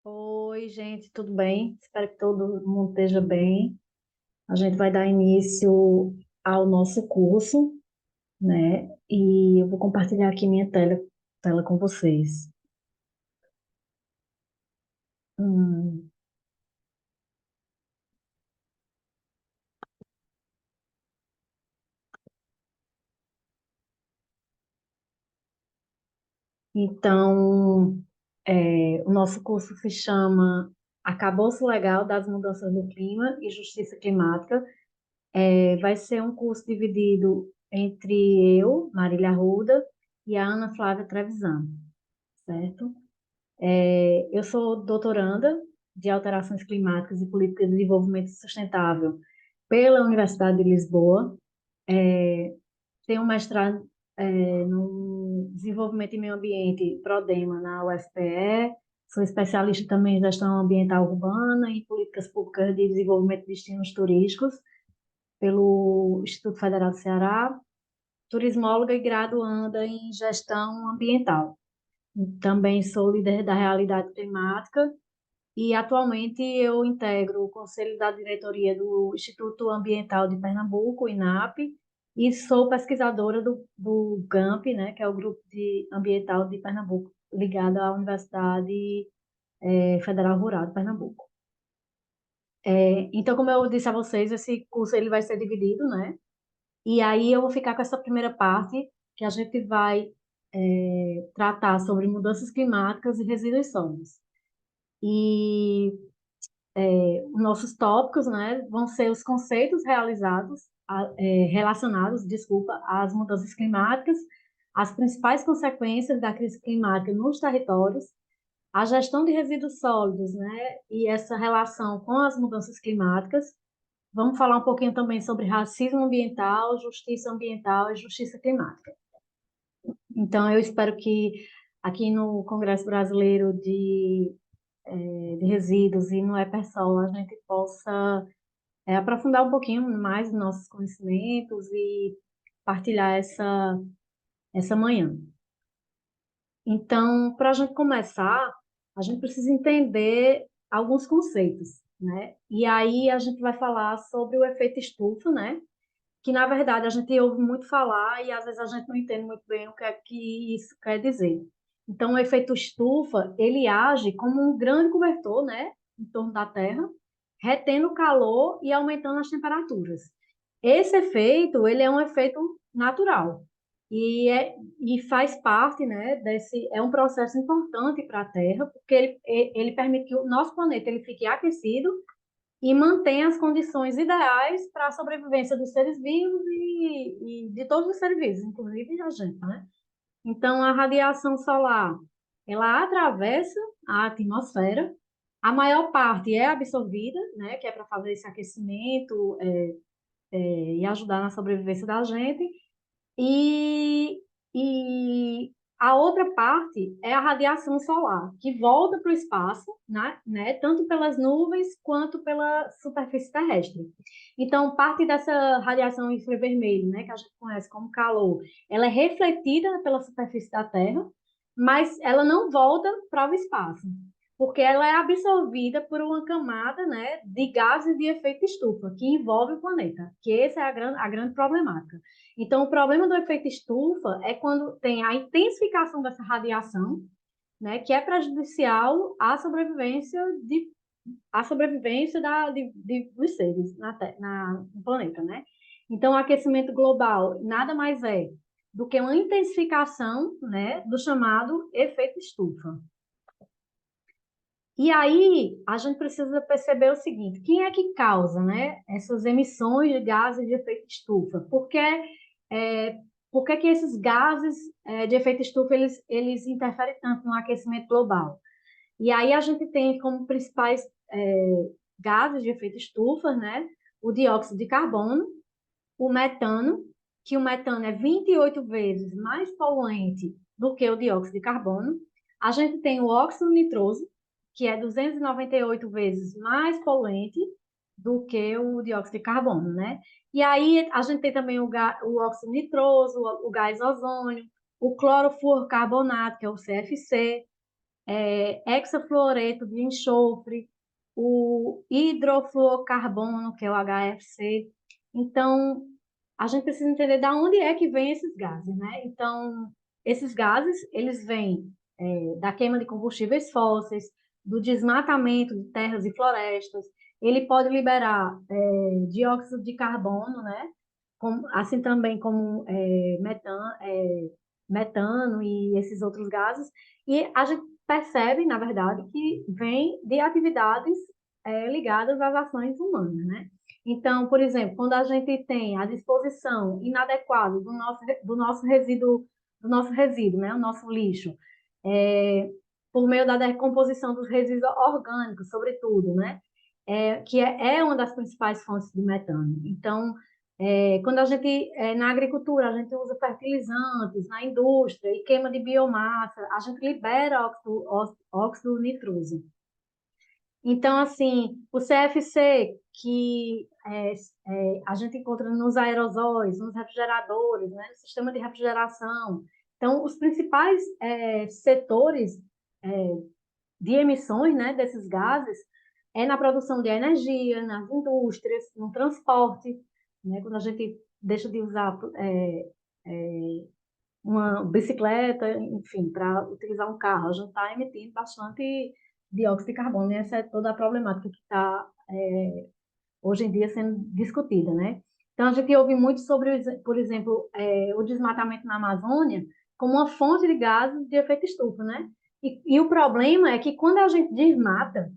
Oi, gente, tudo bem? Espero que todo mundo esteja bem. A gente vai dar início ao nosso curso, né? E eu vou compartilhar aqui minha tela com vocês. Hum, então, o nosso curso se chama Arcabouço Legal das Mudanças do Clima e Justiça Climática. Vai ser um curso dividido entre eu, Marília Arruda, e a Ana Flávia Trevisan, certo? Eu sou doutoranda de Alterações Climáticas e Políticas de Desenvolvimento Sustentável pela Universidade de Lisboa. Tenho um mestrado no Desenvolvimento e Meio Ambiente, PRODEMA, na UFPE. Sou especialista também em gestão ambiental urbana e políticas públicas de desenvolvimento de destinos turísticos pelo Instituto Federal do Ceará. Turismóloga e graduanda em gestão ambiental. Também sou líder da realidade climática. E atualmente eu integro o Conselho da Diretoria do Instituto Ambiental de Pernambuco, INAP, e sou pesquisadora do GAMP, né, que é o Grupo Ambiental de Pernambuco, ligado à Universidade Federal Rural de Pernambuco. Então, como eu disse a vocês, esse curso ele vai ser dividido, né? E aí eu vou ficar com essa primeira parte, que a gente vai tratar sobre mudanças climáticas e resíduos sólidos. E os nossos tópicos, né, vão ser os conceitos relacionados, desculpa, às mudanças climáticas, as principais consequências da crise climática nos territórios, a gestão de resíduos sólidos, né, e essa relação com as mudanças climáticas. Vamos falar um pouquinho também sobre racismo ambiental e justiça climática. Então, eu espero que aqui no Congresso Brasileiro de Resíduos e no EPERSOL a gente possa aprofundar um pouquinho mais os nossos conhecimentos e partilhar essa manhã. Então, para a gente começar, a gente precisa entender alguns conceitos, né? E aí a gente vai falar sobre o efeito estufa, né? Que na verdade a gente ouve muito falar e às vezes a gente não entende muito bem o que é que isso quer dizer. Então, o efeito estufa, ele age como um grande cobertor, né, em torno da Terra, retendo o calor e aumentando as temperaturas. Esse efeito, ele é um efeito natural e faz parte, né, é um processo importante para a Terra, porque ele permite que o nosso planeta ele fique aquecido e mantém as condições ideais para a sobrevivência dos seres vivos e de todos os seres vivos, inclusive a gente, né? Então, a radiação solar, ela atravessa a atmosfera, a maior parte é absorvida, né, que é para fazer esse aquecimento e ajudar na sobrevivência da gente, e, e a outra parte é a radiação solar, que volta para o espaço, né, tanto pelas nuvens quanto pela superfície terrestre. Então, parte dessa radiação infravermelho, né, que a gente conhece como calor, ela é refletida pela superfície da Terra, mas ela não volta para o espaço, porque ela é absorvida por uma camada, né, de gases de efeito estufa, que envolve o planeta, que essa é a grande problemática. Então, o problema do efeito estufa é quando tem a intensificação dessa radiação, né, que é prejudicial à sobrevivência dos seres no planeta, né? Então, o aquecimento global nada mais é do que uma intensificação, né, do chamado efeito estufa. E aí, a gente precisa perceber o seguinte: quem é que causa, né, essas emissões de gases de efeito estufa? É, por que esses gases de efeito estufa eles interferem tanto no aquecimento global? E aí a gente tem como principais gases de efeito estufa, né, o dióxido de carbono, o metano, que o metano é 28 vezes mais poluente do que o dióxido de carbono. A gente tem o óxido nitroso, que é 298 vezes mais poluente do que o dióxido de carbono, né? E aí a gente tem também o óxido nitroso, o gás ozônio, o clorofluorcarbonato, que é o CFC, hexafluoreto de enxofre, o hidrofluorocarbono, que é o HFC. Então, a gente precisa entender de onde é que vêm esses gases, né? Então, esses gases, eles vêm da queima de combustíveis fósseis, do desmatamento de terras e florestas. Ele pode liberar dióxido de carbono, né? Assim também como metano e esses outros gases. E a gente percebe, na verdade, que vem de atividades ligadas às ações humanas, né? Então, por exemplo, quando a gente tem a disposição inadequada do nosso resíduo, né, o nosso lixo, é, por meio da decomposição dos resíduos orgânicos, sobretudo, né, que é uma das principais fontes de metano. Então, quando a gente, na agricultura, a gente usa fertilizantes, na indústria, e queima de biomassa, a gente libera óxido nitroso. Então, assim, o CFC, que a gente encontra nos aerosóis, nos refrigeradores, né, no sistema de refrigeração. Então, os principais setores de emissões, né, desses gases é na produção de energia, nas indústrias, no transporte, né, quando a gente deixa de usar uma bicicleta, enfim, para utilizar um carro, a gente está emitindo bastante dióxido de carbono, e essa é toda a problemática que está hoje em dia sendo discutida, né? Então, a gente ouve muito sobre, por exemplo, o desmatamento na Amazônia como uma fonte de gases de efeito estufa, né? E o problema é que quando a gente desmata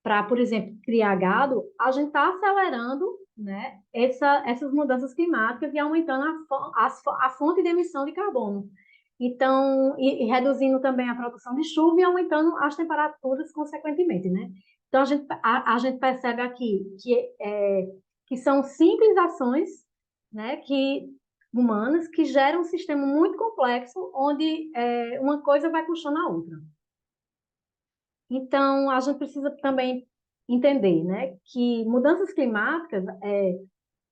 para, por exemplo, criar gado, a gente está acelerando, né, essas mudanças climáticas e aumentando a fonte de emissão de carbono. Então, e reduzindo também a produção de chuva e aumentando as temperaturas consequentemente, né? Então, a gente percebe aqui que são simples ações, né, humanas que geram um sistema muito complexo, onde uma coisa vai puxando a outra. Então, a gente precisa também entender, né, que mudanças climáticas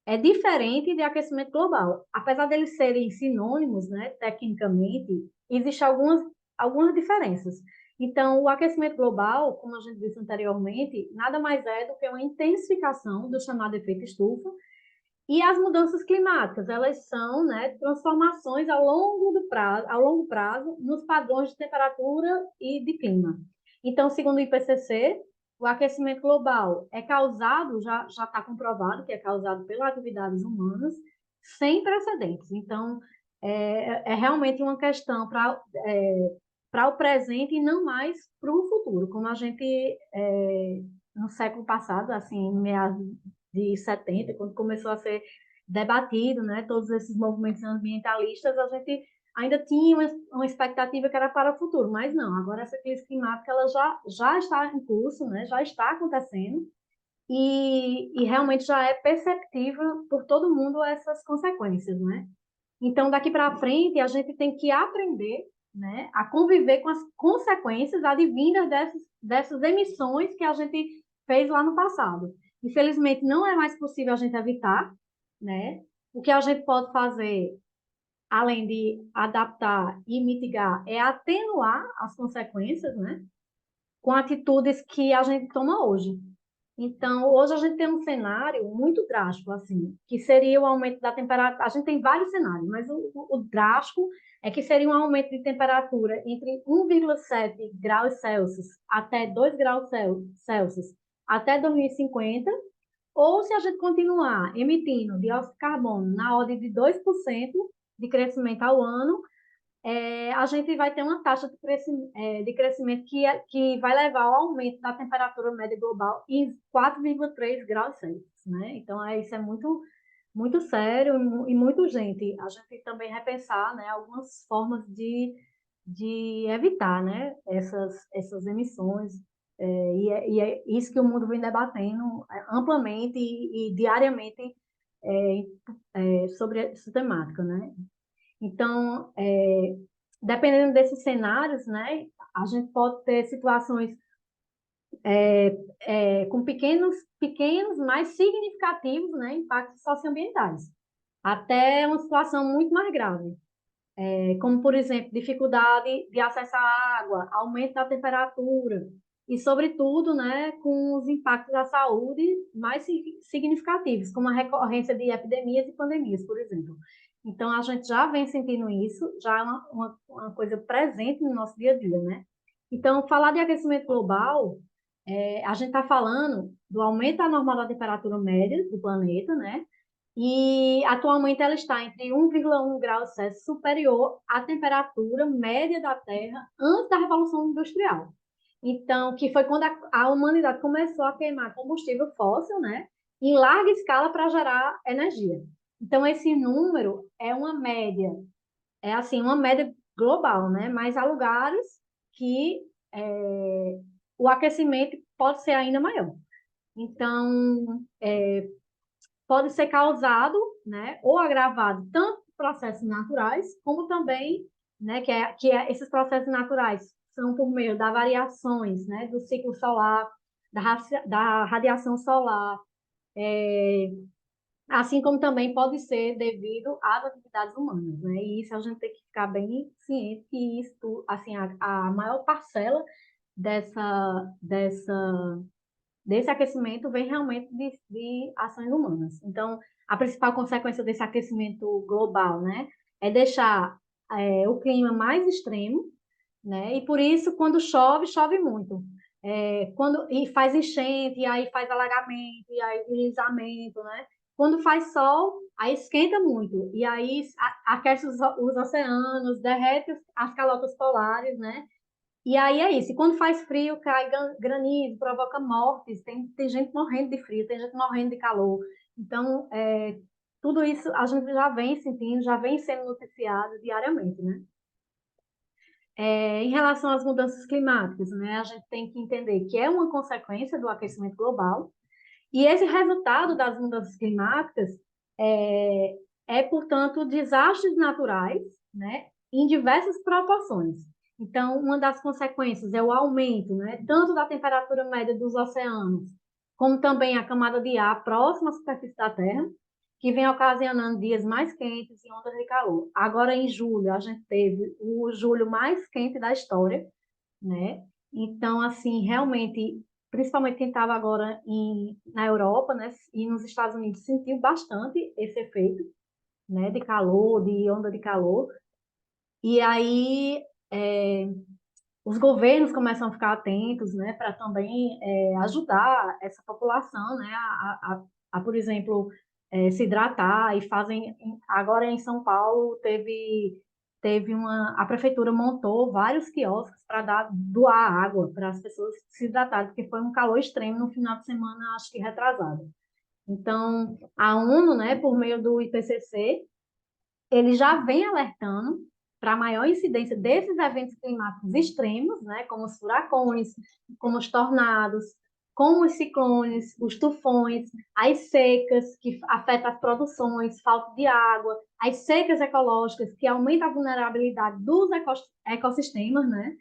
é diferente de aquecimento global. Apesar deles serem sinônimos, né, tecnicamente, existem algumas diferenças. Então, o aquecimento global, como a gente disse anteriormente, nada mais é do que uma intensificação do chamado efeito estufa, e as mudanças climáticas, elas são, né, transformações ao longo prazo nos padrões de temperatura e de clima. Então, segundo o IPCC, o aquecimento global é causado, já está comprovado que é causado pelas atividades humanas, sem precedentes. Então, é realmente uma questão para o presente e não mais para o futuro, como a gente, no século passado, assim, em meados de 70, quando começou a ser debatido, né, todos esses movimentos ambientalistas, a gente ainda tinha uma expectativa que era para o futuro, mas não, agora essa crise climática ela já está em curso, né, já está acontecendo, e realmente já é perceptível por todo mundo essas consequências, né? Então, daqui para frente, a gente tem que aprender, né, a conviver com as consequências advindas dessas emissões que a gente fez lá no passado. Infelizmente, não é mais possível a gente evitar, né? O que a gente pode fazer, além de adaptar e mitigar, é atenuar as consequências, né? Com atitudes que a gente toma hoje. Então, hoje a gente tem um cenário muito drástico, assim, que seria o aumento da temperatura. A gente tem vários cenários, mas o drástico é que seria um aumento de temperatura entre 1,7 graus Celsius até 2 graus Celsius até 2050, ou se a gente continuar emitindo dióxido de carbono na ordem de 2% de crescimento ao ano, a gente vai ter uma taxa de crescimento que vai levar ao aumento da temperatura média global em 4,3 graus Celsius, né? Então, isso é muito, muito sério e muito urgente. A gente tem que também repensar, né, algumas formas de evitar, né, essas emissões. E é isso que o mundo vem debatendo amplamente e diariamente sobre essa temática, né? Então, dependendo desses cenários, né, a gente pode ter situações com pequenos, mais significativos, né, impactos socioambientais, até uma situação muito mais grave. como, por exemplo, dificuldade de acesso à água, aumento da temperatura, e, sobretudo, né, com os impactos à saúde mais significativos, como a recorrência de epidemias e pandemias, por exemplo. Então, a gente já vem sentindo isso, já é uma coisa presente no nosso dia a dia, né? Então, falar de aquecimento global, a gente está falando do aumento da normal da temperatura média do planeta, né? E atualmente ela está entre 1,1 graus Celsius superior à temperatura média da Terra antes da Revolução Industrial. Então, que foi quando a humanidade começou a queimar combustível fóssil, né, em larga escala para gerar energia. Então, esse número é uma média, é assim, uma média global, né, mas há lugares que o aquecimento pode ser ainda maior. Então, pode ser causado, né, ou agravado tanto por processos naturais, como também, né, esses processos naturais são por meio das variações, né, do ciclo solar, da radiação solar, assim como também pode ser devido às atividades humanas, né, e isso a gente tem que ficar bem ciente que isso, assim, a maior parcela dessa desse aquecimento vem realmente de ações humanas. Então, a principal consequência desse aquecimento global, né, é deixar o clima mais extremo, né, e por isso, quando chove, chove muito. E faz enchente, e aí faz alagamento, e aí deslizamento, né? Quando faz sol, aí esquenta muito, e aí aquece os oceanos, derrete as calotas polares, né? E aí é isso. E quando faz frio, cai granizo, provoca mortes. Tem gente morrendo de frio, tem gente morrendo de calor. Então, tudo isso a gente já vem sentindo, já vem sendo noticiado diariamente, né? Em relação às mudanças climáticas, né, a gente tem que entender que é uma consequência do aquecimento global, e esse resultado das mudanças climáticas é, portanto, desastres naturais, né, em diversas proporções. Então, uma das consequências é o aumento, né, tanto da temperatura média dos oceanos, como também a camada de ar próxima à superfície da Terra, que vem ocasionando dias mais quentes e ondas de calor. Agora, em julho, a gente teve o julho mais quente da história, né? Então, assim, realmente, principalmente quem estava agora na Europa, né, e nos Estados Unidos, sentiu bastante esse efeito, né, de calor, de onda de calor. E aí, os governos começam a ficar atentos, né, para também ajudar essa população, né, por exemplo, se hidratar e fazem. Agora em São Paulo a prefeitura montou vários quiosques para doar água para as pessoas se hidratarem, porque foi um calor extremo no final de semana, acho que retrasado. Então, a ONU, né, por meio do IPCC, ele já vem alertando para a maior incidência desses eventos climáticos extremos, né, como os furacões, como os tornados, como os ciclones, os tufões, as secas que afetam as produções, falta de água, as secas ecológicas que aumentam a vulnerabilidade dos ecossistemas, né?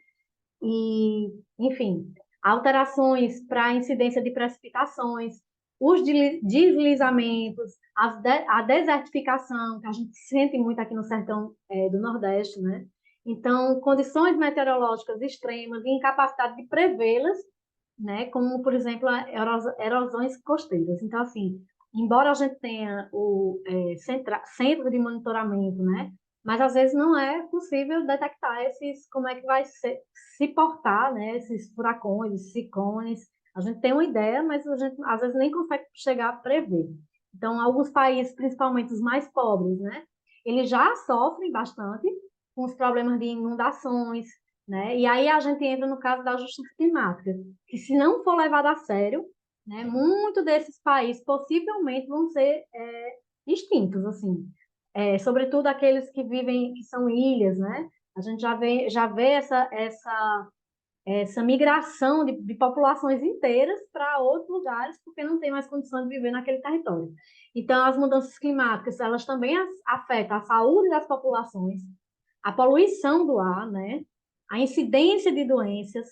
E, enfim, alterações para a incidência de precipitações, os deslizamentos, a desertificação, que a gente sente muito aqui no sertão do Nordeste, né? Então, condições meteorológicas extremas e incapacidade de prevê-las, né? Como, por exemplo, erosões costeiras. Então, assim, embora a gente tenha o centro de monitoramento, né? Mas às vezes não é possível detectar como é que vai se portar, né? Esses furacões, esses ciclones. A gente tem uma ideia, mas a gente às vezes nem consegue chegar a prever. Então, alguns países, principalmente os mais pobres, né? Eles já sofrem bastante com os problemas de inundações, né? E aí a gente entra no caso da justiça climática, que se não for levado a sério, né, muitos desses países possivelmente vão ser extintos, assim. Sobretudo aqueles que vivem, que são ilhas, né? A gente já vê essa migração de populações inteiras para outros lugares, porque não tem mais condições de viver naquele território. Então, as mudanças climáticas, elas também afetam a saúde das populações, a poluição do ar, né? A incidência de doenças,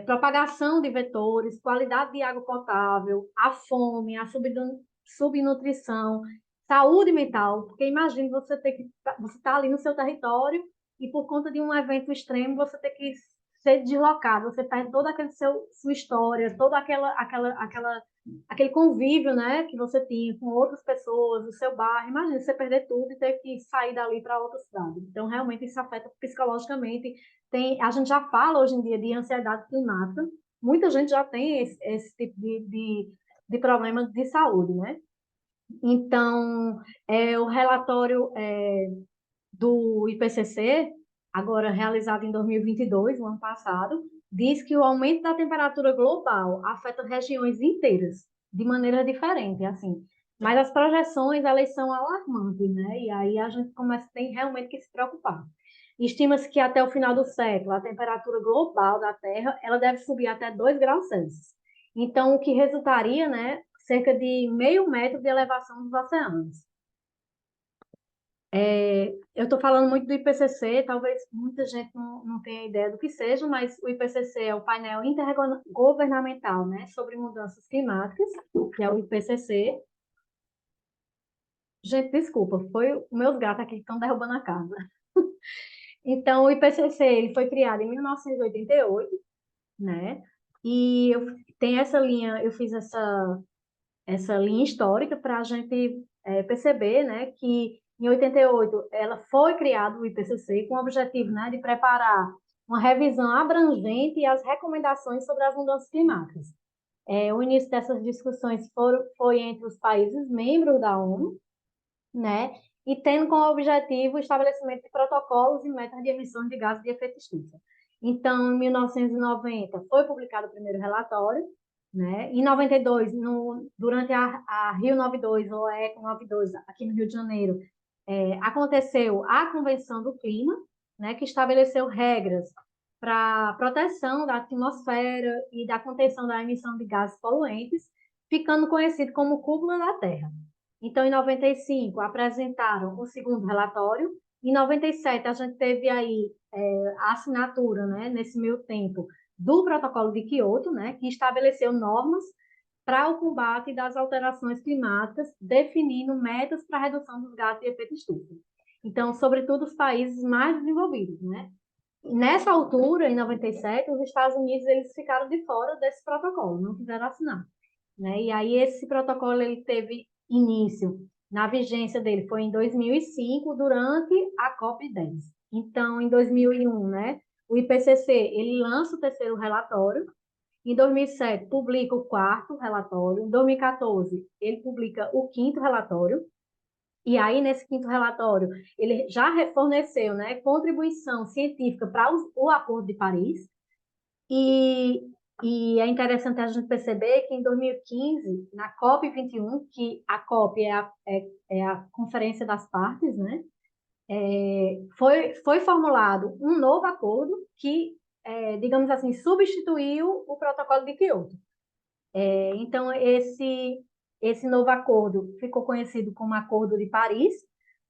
propagação de vetores, qualidade de água potável, a fome, a subnutrição, saúde mental, porque imagine você ter que você tá ali no seu território e por conta de um evento extremo você ter que ser deslocado, você perde toda aquele sua história, toda aquele convívio, né, que você tinha com outras pessoas, o seu bairro. Imagina você perder tudo e ter que sair dali para outra cidade. Então, realmente, isso afeta psicologicamente. A gente já fala hoje em dia de ansiedade climática, muita gente já tem esse tipo de problema de saúde, né? Então, o relatório do IPCC, agora realizado em 2022, no ano passado, diz que o aumento da temperatura global afeta regiões inteiras, de maneira diferente, assim. Mas as projeções, elas são alarmantes, né? E aí a gente tem realmente que se preocupar. Estima-se que até o final do século, a temperatura global da Terra, ela deve subir até 2 graus Celsius. Então, o que resultaria, né, cerca de meio metro de elevação dos oceanos. Eu estou falando muito do IPCC, talvez muita gente não tenha ideia do que seja, mas o IPCC é o painel intergovernamental, né, sobre mudanças climáticas, que é o IPCC. Gente, desculpa, foi os meus gatos aqui que estão derrubando a casa. Então, o IPCC ele foi criado em 1988, né? E tem essa linha, eu fiz essa linha histórica para a gente perceber, né, que em 88 ela foi criado o IPCC com o objetivo, né, de preparar uma revisão abrangente e as recomendações sobre as mudanças climáticas. O início dessas discussões foi entre os países membros da ONU, né, e tendo como objetivo o estabelecimento de protocolos e metas de emissões de gases de efeito estufa. Então, em 1990, foi publicado o primeiro relatório, né? Em 92, durante a Rio 92, ou a Eco 92, aqui no Rio de Janeiro, aconteceu a Convenção do Clima, né, que estabeleceu regras para proteção da atmosfera e da contenção da emissão de gases poluentes, ficando conhecido como Cúpula da Terra. Então, em 95, apresentaram o segundo relatório. Em 97, a gente teve aí a assinatura, né, nesse meio tempo, do Protocolo de Quioto, né, que estabeleceu normas para o combate das alterações climáticas, definindo metas para a redução dos gases de efeito estufa. Então, sobretudo os países mais desenvolvidos, né? Nessa altura, em 97, os Estados Unidos eles ficaram de fora desse protocolo, não quiseram assinar, né? E aí esse protocolo ele teve início na vigência dele foi em 2005 durante a COP10. Então, em 2001, né, o IPCC ele lança o terceiro relatório. Em 2007 publica o quarto relatório. Em 2014 ele publica o quinto relatório. E aí, nesse quinto relatório, ele já forneceu, né, contribuição científica para o Acordo de Paris, e, e é interessante a gente perceber que em 2015, na COP21, que a COP é a Conferência das Partes, né, foi formulado um novo acordo que, digamos assim, substituiu o Protocolo de Quioto. Então, esse novo acordo ficou conhecido como Acordo de Paris,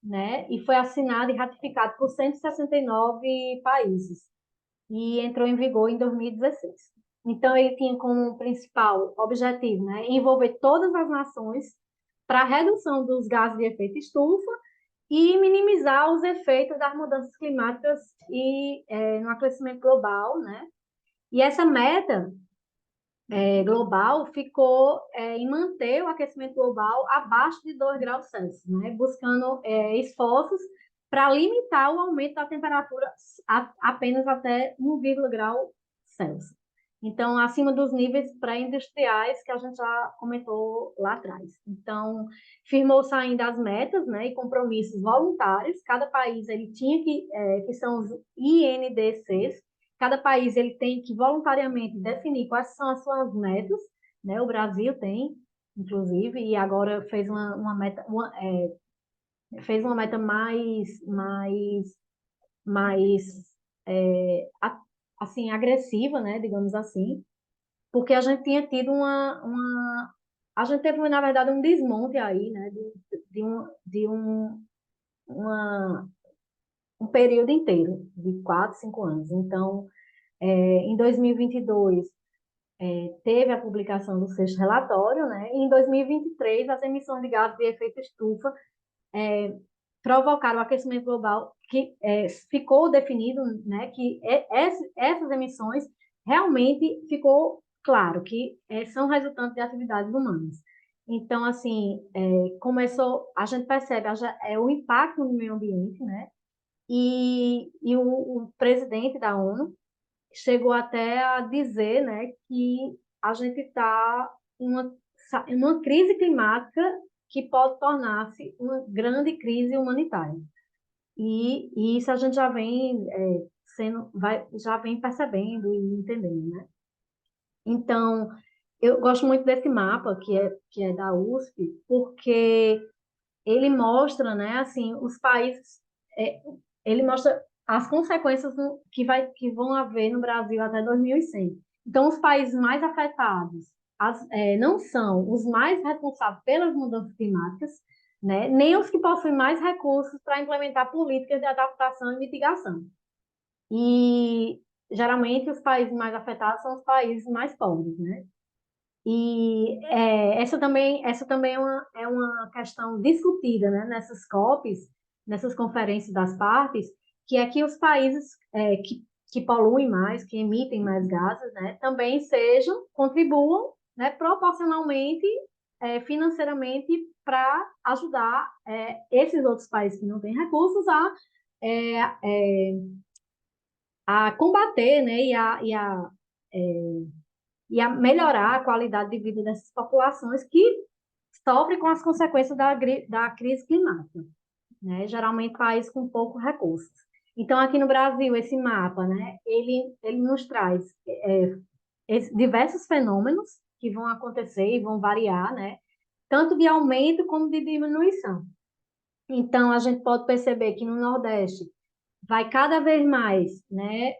né, e foi assinado e ratificado por 169 países e entrou em vigor em 2016. Então, ele tinha como principal objetivo, né, envolver todas as nações para a redução dos gases de efeito estufa e minimizar os efeitos das mudanças climáticas e no aquecimento global, né? E essa meta global ficou em manter o aquecimento global abaixo de 2 graus Celsius, né? Buscando esforços para limitar o aumento da temperatura apenas até 1, grau Celsius. Então, acima dos níveis pré-industriais que a gente já comentou lá atrás. Então, firmou-se ainda as metas, né, e compromissos voluntários. Cada país ele tinha que são os INDCs, cada país ele tem que voluntariamente definir quais são as suas metas, né? O Brasil tem, inclusive, e agora fez uma meta, fez uma meta mais assim, agressiva, né? Digamos assim, porque a gente tinha tido a gente teve, na verdade, um desmonte aí, né? Uma, um período inteiro, de 4, 5 anos. Então, em 2022, teve a publicação do sexto relatório, né? E em 2023, as emissões de gases de efeito estufa provocaram o aquecimento global, que ficou definido, né, que essas emissões realmente ficou claro que são resultantes de atividades humanas. Então, assim, a gente percebe o impacto no meio ambiente, né? E o presidente da ONU chegou até a dizer, né, que a gente está em uma crise climática que pode tornar-se uma grande crise humanitária. E isso a gente já vem já vem percebendo e entendendo, né? Então, eu gosto muito desse mapa que é da USP, porque ele mostra, né, assim, os países, é, ele mostra as consequências que vão haver no Brasil até 2100. Então, os países mais afetados não são os mais responsáveis pelas mudanças climáticas, né, nem os que possuem mais recursos para implementar políticas de adaptação e mitigação. E, geralmente, os países mais afetados são os países mais pobres, né? E essa também é uma questão discutida, né, nessas COPs, nessas conferências das partes, que é que os países que poluem mais, que emitem mais gases, né, também contribuam, né, proporcionalmente, financeiramente, para ajudar esses outros países que não têm recursos é, é, a combater, né, e a melhorar a qualidade de vida dessas populações que sofrem com as consequências da crise climática, né? Geralmente países com poucos recursos. Então, aqui no Brasil, esse mapa, né, ele nos traz diversos fenômenos que vão acontecer e vão variar, né, tanto de aumento como de diminuição. Então, a gente pode perceber que no Nordeste vai cada vez mais, né,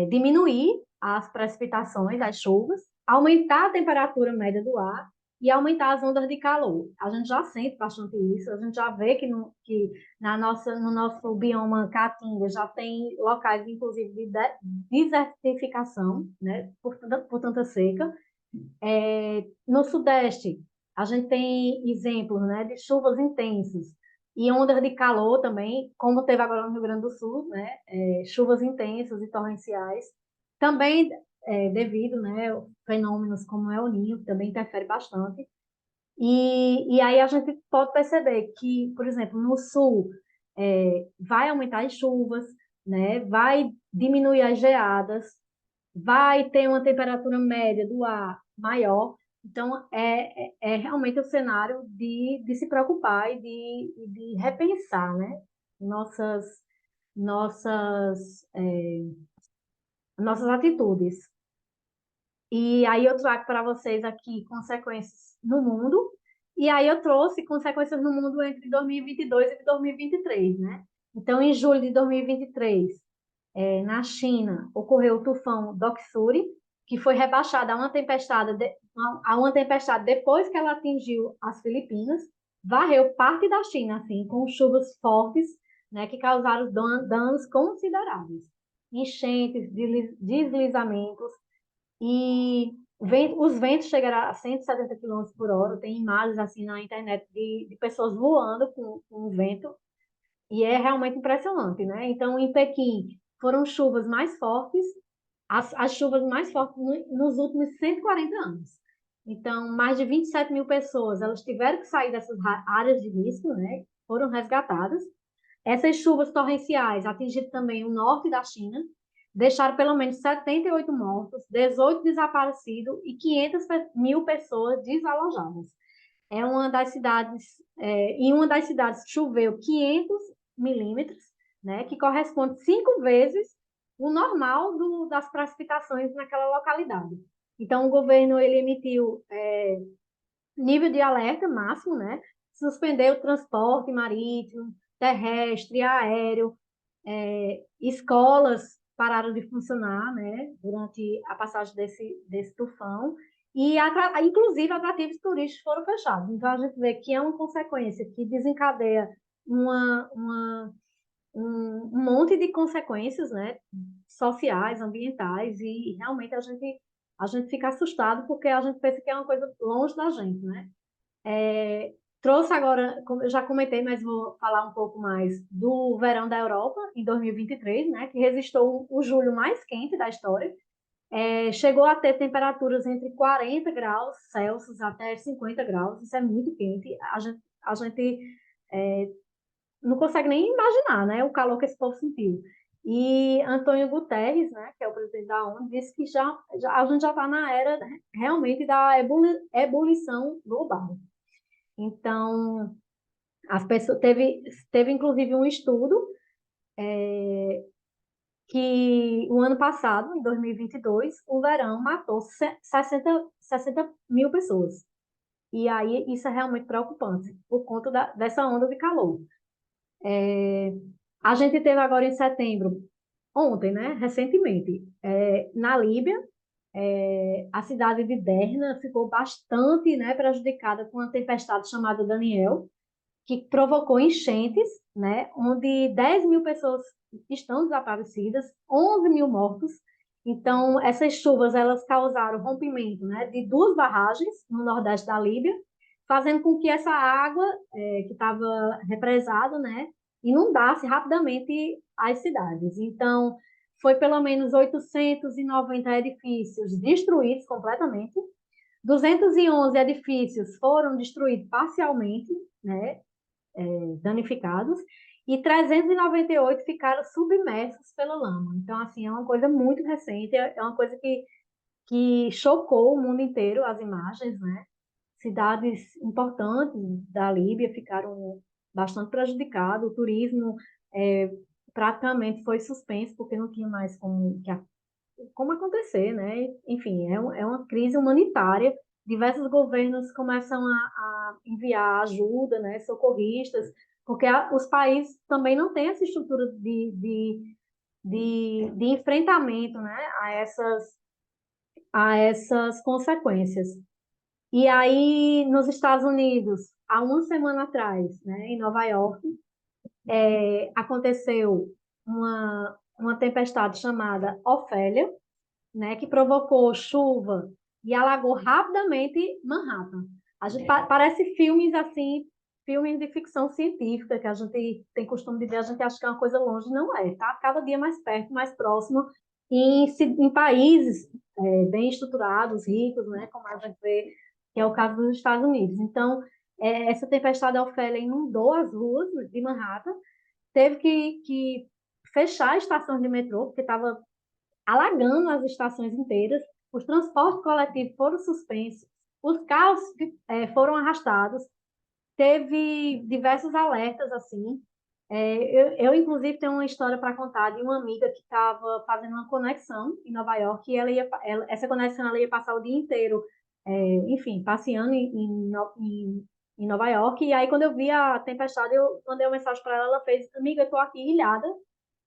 diminuir as precipitações, as chuvas, aumentar a temperatura média do ar e aumentar as ondas de calor. A gente já sente bastante isso, a gente já vê que no nosso bioma caatinga já tem locais, inclusive, de desertificação, né, por tanta seca. No Sudeste, a gente tem exemplos, né, de chuvas intensas e ondas de calor também, como teve agora no Rio Grande do Sul, né, chuvas intensas e torrenciais, também devido, né, a fenômenos como El Niño, que também interfere bastante. E aí a gente pode perceber que, por exemplo, no Sul, vai aumentar as chuvas, né, vai diminuir as geadas, vai ter uma temperatura média do ar maior. Então, é realmente o cenário de se preocupar e de repensar, né? Nossas, nossas, é, nossas atitudes. E aí eu trago para vocês aqui consequências no mundo. E aí eu trouxe consequências no mundo entre 2022 e 2023, né? Então, em julho de 2023, na China, ocorreu o tufão Doksuri, que foi rebaixada a uma tempestade depois que ela atingiu as Filipinas, varreu parte da China, assim, com chuvas fortes, né, que causaram danos consideráveis. Enchentes, deslizamentos e os ventos chegaram a 170 quilômetros por hora. Tem imagens assim na internet de pessoas voando com o vento e é realmente impressionante, né? Então, em Pequim, foram chuvas mais fortes, as chuvas mais fortes nos últimos 140 anos. Então, mais de 27 mil pessoas, elas tiveram que sair dessas áreas de risco, né? Foram resgatadas. Essas chuvas torrenciais atingiram também o norte da China, deixaram pelo menos 78 mortos, 18 desaparecidos e 500 mil pessoas desalojadas. Em uma das cidades choveu 500 milímetros, né, que corresponde 5 vezes o normal das precipitações naquela localidade. Então, o governo ele emitiu nível de alerta máximo, né, suspendeu o transporte marítimo, terrestre, aéreo, escolas pararam de funcionar, né, durante a passagem desse tufão, e inclusive atrativos turísticos foram fechados. Então a gente vê que é uma consequência que desencadeia uma, uma, um monte de consequências, né, sociais, ambientais, e realmente a gente fica assustado porque a gente pensa que é uma coisa longe da gente, né? Trouxe agora, como eu já comentei, mas vou falar um pouco mais do verão da Europa em 2023, né, que registrou o julho mais quente da história. Chegou a ter temperaturas entre 40 graus Celsius até 50 graus, isso é muito quente. A gente não consegue nem imaginar, né, o calor que esse povo sentiu. E Antônio Guterres, né, que é o presidente da ONU, disse que a gente já está na era, né, realmente da ebulição global. Então, as pessoas teve inclusive um estudo que o ano passado, em 2022, o verão matou 60 mil pessoas. E aí isso é realmente preocupante, por conta dessa onda de calor. A gente teve agora em setembro, ontem, né, recentemente, na Líbia, a cidade de Derna ficou bastante, né, prejudicada com uma tempestade chamada Daniel, que provocou enchentes, né, onde 10 mil pessoas estão desaparecidas, 11 mil mortos. Então, essas chuvas elas causaram rompimento, né, de duas barragens no nordeste da Líbia, fazendo com que essa água que estava represada, né, inundasse rapidamente as cidades. Então, foi pelo menos 890 edifícios destruídos completamente, 211 edifícios foram destruídos parcialmente, né, danificados, e 398 ficaram submersos pela lama. Então, assim, é uma coisa muito recente, é uma coisa que chocou o mundo inteiro, as imagens, né? Cidades importantes da Líbia ficaram bastante prejudicadas, o turismo é, praticamente foi suspenso, porque não tinha mais como acontecer, né? Enfim, é uma crise humanitária. Diversos governos começam a enviar ajuda, né? Socorristas, porque os países também não têm essa estrutura de enfrentamento, né? A essas consequências. E aí, nos Estados Unidos, há uma semana atrás, né, em Nova York, aconteceu uma tempestade chamada Ofélia, né, que provocou chuva e alagou rapidamente Manhattan. A gente parece filmes assim, filmes de ficção científica que a gente tem costume de ver, a gente acha que é uma coisa longe, não é, tá? Cada dia mais perto, mais próximo, em países bem estruturados, ricos, né, como a gente vê, que é o caso dos Estados Unidos. Então, essa tempestade Ofélia inundou as ruas de Manhattan, teve que fechar a estação de metrô, porque estava alagando as estações inteiras, os transportes coletivos foram suspensos, os carros foram arrastados, teve diversos alertas assim. Inclusive, tenho uma história para contar de uma amiga que estava fazendo uma conexão em Nova York e essa conexão ela ia passar o dia inteiro, enfim, passeando em Nova York. E aí, quando eu vi a tempestade, eu mandei uma mensagem para ela, ela fez, amiga, eu estou aqui ilhada,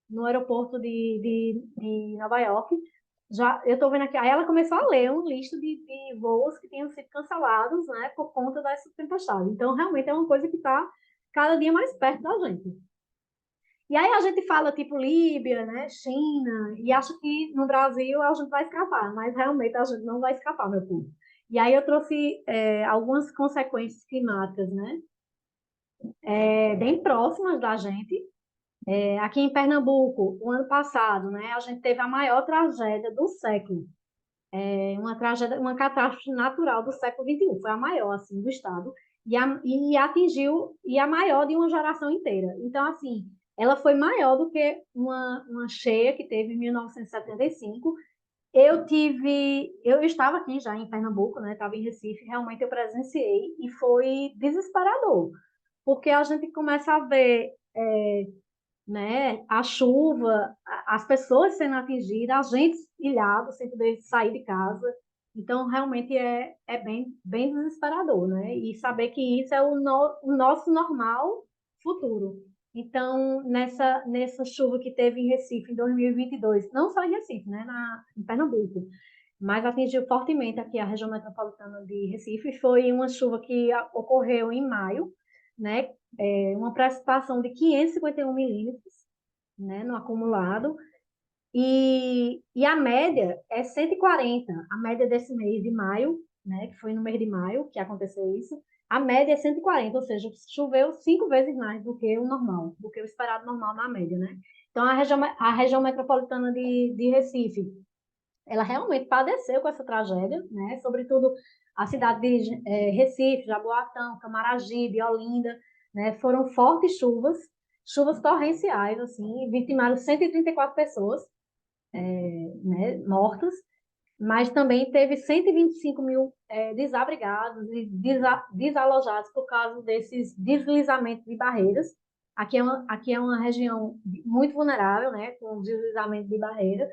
no aeroporto de Nova York. Já, eu estou vendo aqui. Aí ela começou a ler uma lista de voos que tinham sido cancelados, né, por conta dessa tempestade. Então, realmente é uma coisa que está cada dia mais perto da gente. E aí a gente fala tipo Líbia, né, China, e acha que no Brasil a gente vai escapar, mas realmente a gente não vai escapar, meu povo. E aí eu trouxe algumas consequências climáticas, né, bem próximas da gente. Aqui em Pernambuco, o ano passado, né, a gente teve a maior tragédia do século, uma tragédia, uma catástrofe natural do século XXI, foi a maior assim do estado e atingiu a maior de uma geração inteira. Então, assim, ela foi maior do que uma cheia que teve em 1975. Eu estava aqui já em Pernambuco, né? Estava em Recife, realmente eu presenciei e foi desesperador, porque a gente começa a ver né? A chuva, as pessoas sendo atingidas, a gente ilhado, sem poder sair de casa. Então, realmente é bem, bem desesperador, né? E saber que isso é o nosso normal futuro. Então, nessa chuva que teve em Recife em 2022, não só em Recife, né? Em Pernambuco, mas atingiu fortemente aqui a região metropolitana de Recife, foi uma chuva que ocorreu em maio, né? Uma precipitação de 551 milímetros, né, no acumulado, e a média é 140, a média desse mês de maio, né, que foi no mês de maio que aconteceu isso, a média é 140, ou seja, choveu 5 vezes mais do que o normal, do que o esperado normal na média, né? Então, a região metropolitana de Recife, ela realmente padeceu com essa tragédia, né? Sobretudo a cidade de Recife, Jaboatão, Camaragibe, Olinda, né? Foram fortes chuvas, chuvas torrenciais, assim, vitimaram 134 pessoas, né, mortas, mas também teve 125 mil desabrigados e desalojados por causa desses deslizamentos de barreiras. Aqui é uma região muito vulnerável, né, com deslizamento de barreira.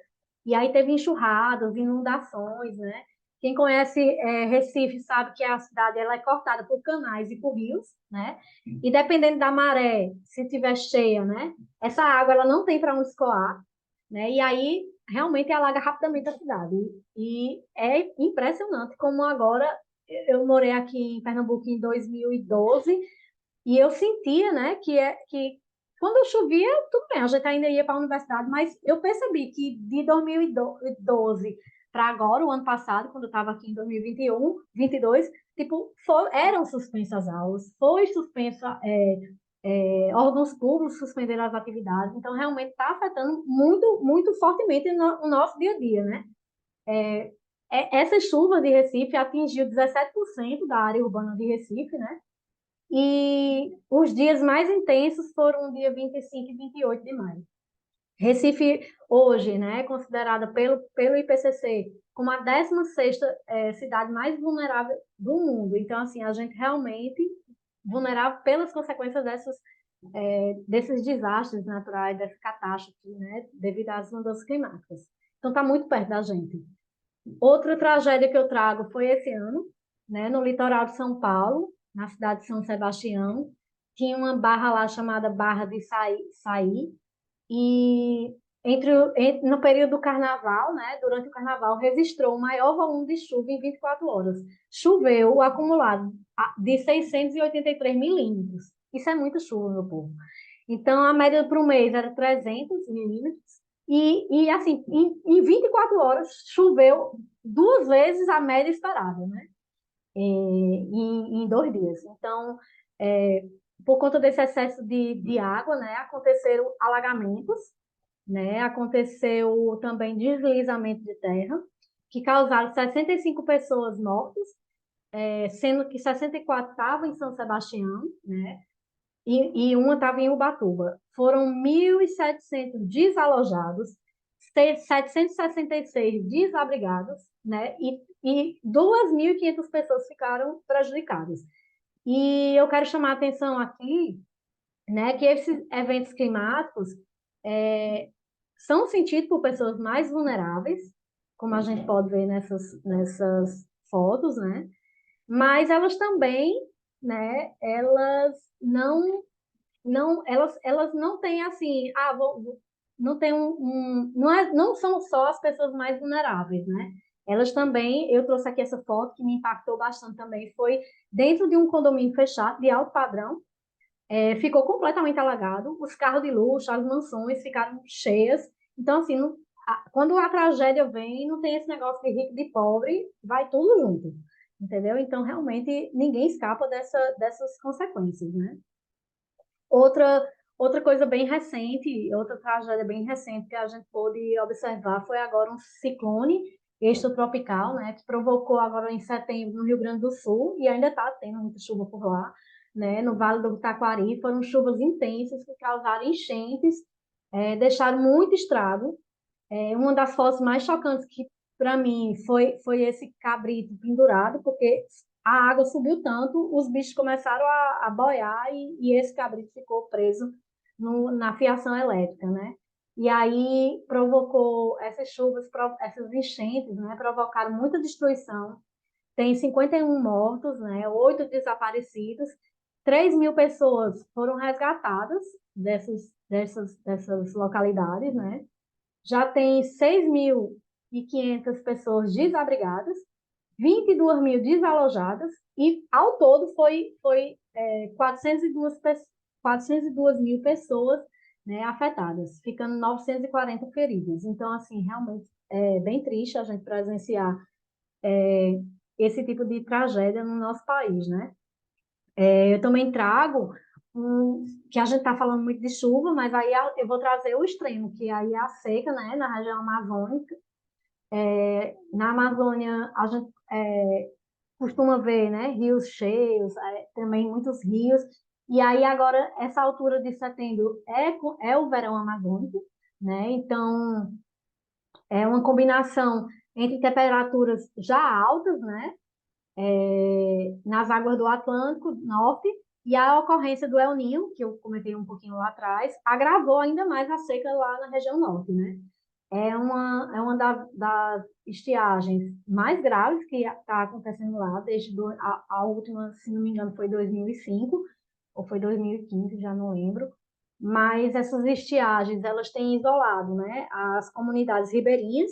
E aí teve enxurradas, inundações, né? Quem conhece Recife sabe que a cidade ela é cortada por canais e por rios, né? E dependendo da maré, se tiver cheia, né? Essa água ela não tem para onde escoar, né? E aí realmente alaga rapidamente a cidade. E é impressionante como agora eu morei aqui em Pernambuco em 2012 e eu sentia, né, que quando chovia, tudo bem, a gente ainda ia para a universidade, mas eu percebi que de 2012 para agora, o ano passado, quando eu estava aqui em 2021, 22, tipo, eram suspensas aulas, foi suspensa, órgãos públicos suspenderam as atividades, então realmente está afetando muito, muito fortemente o nosso dia a dia, né? Essa chuva de Recife atingiu 17% da área urbana de Recife, né? E os dias mais intensos foram o dia 25 e 28 de maio. Recife, hoje, né, é considerada pelo IPCC como a 16ª cidade mais vulnerável do mundo. Então, assim, a gente realmente vulnerável pelas consequências desses desastres naturais, dessa catástrofe, né, devido às mudanças climáticas. Então, está muito perto da gente. Outra tragédia que eu trago foi esse ano, né, no litoral de São Paulo, na cidade de São Sebastião. Tinha uma barra lá chamada Barra de Saí, e no período do carnaval, né, durante o carnaval, registrou o maior volume de chuva em 24 horas. Choveu o acumulado de 683 milímetros. Isso é muita chuva, meu povo. Então, a média para o mês era 300 milímetros. E assim, em 24 horas, choveu 2 vezes a média esperada, né? Em 2 dias. Então, por conta desse excesso de água, né, aconteceram alagamentos, né, aconteceu também deslizamento de terra, que causaram 65 pessoas mortas, sendo que 64 estavam em São Sebastião, né, e uma estava em Ubatuba. Foram 1.700 desalojados, 766 desabrigados, né? E 2.500 pessoas ficaram prejudicadas. E eu quero chamar a atenção aqui, né, que esses eventos climáticos é, são sentidos por pessoas mais vulneráveis, como a gente pode ver nessas fotos, né? Mas elas também, né, elas não têm assim, não tem não são só as pessoas mais vulneráveis, né? Elas também, eu trouxe aqui essa foto que me impactou bastante também, foi dentro de um condomínio fechado, de alto padrão, ficou completamente alagado, os carros de luxo, as mansões ficaram cheias, então assim, quando a tragédia vem, não tem esse negócio de rico e de pobre, vai tudo junto, entendeu? Então, realmente, ninguém escapa dessas consequências, né? Outra, outra coisa bem recente, outra tragédia bem recente que a gente pôde observar foi agora um ciclone extratropical, né, que provocou agora em setembro no Rio Grande do Sul, e ainda está tendo muita chuva por lá, né, no Vale do Taquari, foram chuvas intensas que causaram enchentes, deixaram muito estrago. Uma das fotos mais chocantes que para mim foi esse cabrito pendurado, porque a água subiu tanto, os bichos começaram a boiar e esse cabrito ficou preso na fiação elétrica, né? E aí provocou essas chuvas, essas enchentes, né? Provocaram muita destruição. Tem 51 mortos, né? 8 desaparecidos. 3.000 pessoas foram resgatadas dessas localidades, né? Já tem 6.500 pessoas desabrigadas, 22 mil desalojadas, e ao todo foi 402 mil pessoas né, afetadas, ficando 940 feridas. Então, assim, realmente é bem triste a gente presenciar esse tipo de tragédia no nosso país, né? Eu também trago que a gente está falando muito de chuva, mas aí eu vou trazer o extremo, que aí é a seca, né, na região amazônica. Na Amazônia, a gente costuma ver, né, rios cheios, também muitos rios. E aí agora, essa altura de setembro é o verão amazônico, né? Então, é uma combinação entre temperaturas já altas, né, nas águas do Atlântico Norte, e a ocorrência do El Niño, que eu comentei um pouquinho lá atrás, agravou ainda mais a seca lá na região norte, né? É uma das estiagens mais graves que está acontecendo lá, desde a última, se não me engano, foi 2005, ou foi 2015, já não lembro. Mas essas estiagens, elas têm isolado, né, as comunidades ribeirinhas,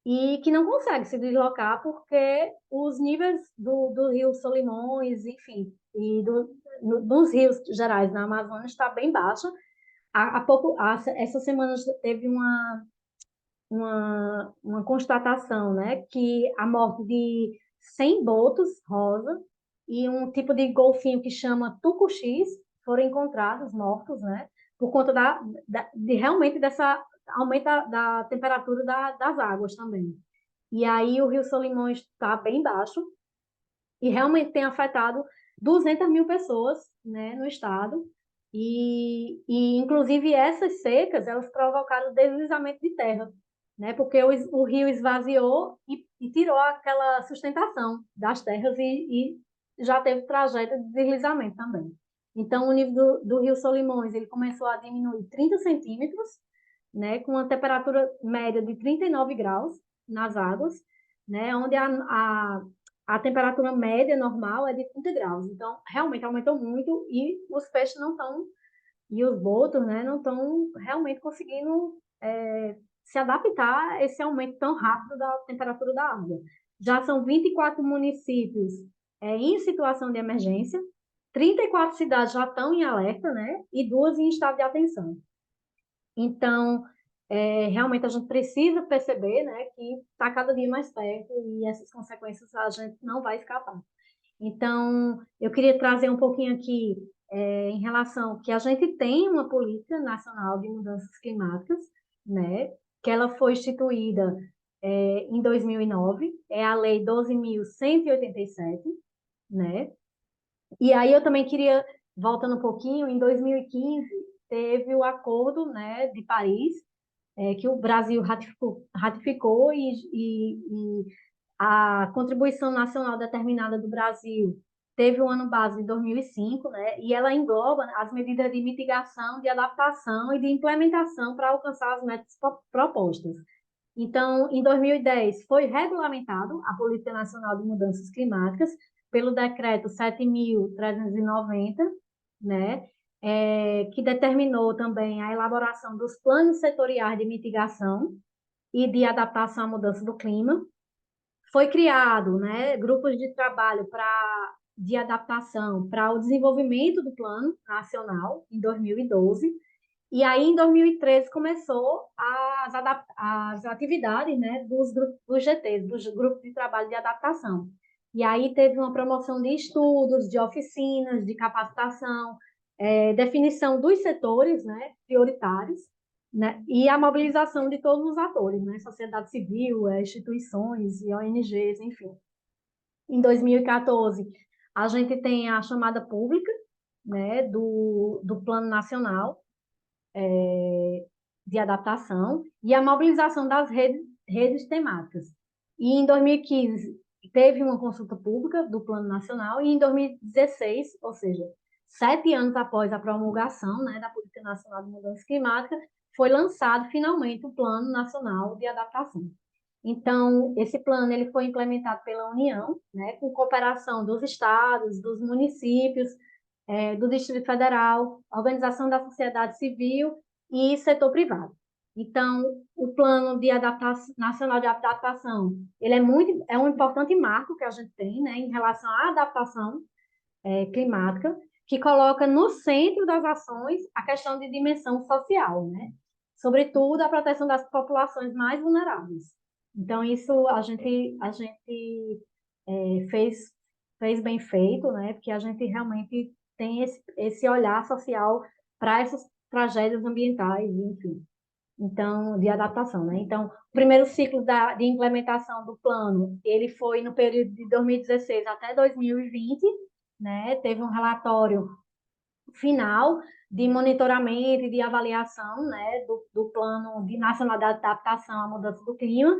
e que não consegue se deslocar porque os níveis do rio Solimões, enfim, e dos rios gerais na Amazônia está bem baixa. Essa semana teve uma constatação, né, que a morte de 100 botos rosa e um tipo de golfinho que chama tucuxis foram encontrados mortos, né, por conta de realmente dessa aumento da temperatura das águas também. E aí o Rio Solimões está bem baixo e realmente tem afetado 200 mil pessoas, né, no estado. Inclusive, essas secas, elas provocaram deslizamento de terra, né, porque o rio esvaziou e tirou aquela sustentação das terras e já teve tragédia de deslizamento também. Então, o nível do Rio Solimões ele começou a diminuir 30 centímetros, né, com uma temperatura média de 39 graus nas águas, né, onde a temperatura média normal é de 30 graus. Então, realmente aumentou muito e os peixes não estão, e os botos, né, não estão realmente conseguindo se adaptar a esse aumento tão rápido da temperatura da água. Já são 24 municípios em situação de emergência, 34 cidades já estão em alerta, né, e duas em estado de atenção. Então, realmente a gente precisa perceber, né, que está cada dia mais perto e essas consequências a gente não vai escapar. Então, eu queria trazer um pouquinho aqui em relação que a gente tem uma política nacional de mudanças climáticas, né, que ela foi instituída em 2009, é a Lei 12.187, né, e aí eu também queria, voltando um pouquinho, em 2015 teve o Acordo, né, de Paris, que o Brasil ratificou e a contribuição nacional determinada do Brasil teve o ano base de 2005, né, e ela engloba as medidas de mitigação, de adaptação e de implementação para alcançar as metas propostas. Então, em 2010, foi regulamentado a Política Nacional de Mudanças Climáticas pelo Decreto 7.390, né, que determinou também a elaboração dos planos setoriais de mitigação e de adaptação à mudança do clima. Foi criado, né, grupos de trabalho de adaptação para o desenvolvimento do Plano Nacional, em 2012, e aí, em 2013, começou as atividades, né, dos GTs, dos grupos de trabalho de adaptação. E aí teve uma promoção de estudos, de oficinas, de capacitação, definição dos setores, né, prioritários, né, e a mobilização de todos os atores, né, sociedade civil, instituições e ONGs, enfim. Em 2014, a gente tem a chamada pública, né, do Plano Nacional, de adaptação e a mobilização das redes temáticas. E em 2015 teve uma consulta pública do Plano Nacional e em 2016, ou seja, 7 anos após a promulgação, né, da Política Nacional de Mudança Climática, foi lançado finalmente o Plano Nacional de Adaptação. Então, esse plano ele foi implementado pela União, né, com cooperação dos estados, dos municípios, do Distrito Federal, organização da sociedade civil e setor privado. Então, o plano de adaptação, nacional de adaptação, ele um importante marco que a gente tem, né, em relação à adaptação climática, que coloca no centro das ações a questão de dimensão social, né? Sobretudo a proteção das populações mais vulneráveis. Então, isso a gente fez bem feito, né? Porque a gente realmente tem esse olhar social para essas tragédias ambientais, enfim, então, de adaptação, né? Então, o primeiro ciclo de implementação do plano, ele foi no período de 2016 até 2020, né? Teve um relatório final de monitoramento e de avaliação, né, do Plano Nacional de Adaptação à Mudança do Clima.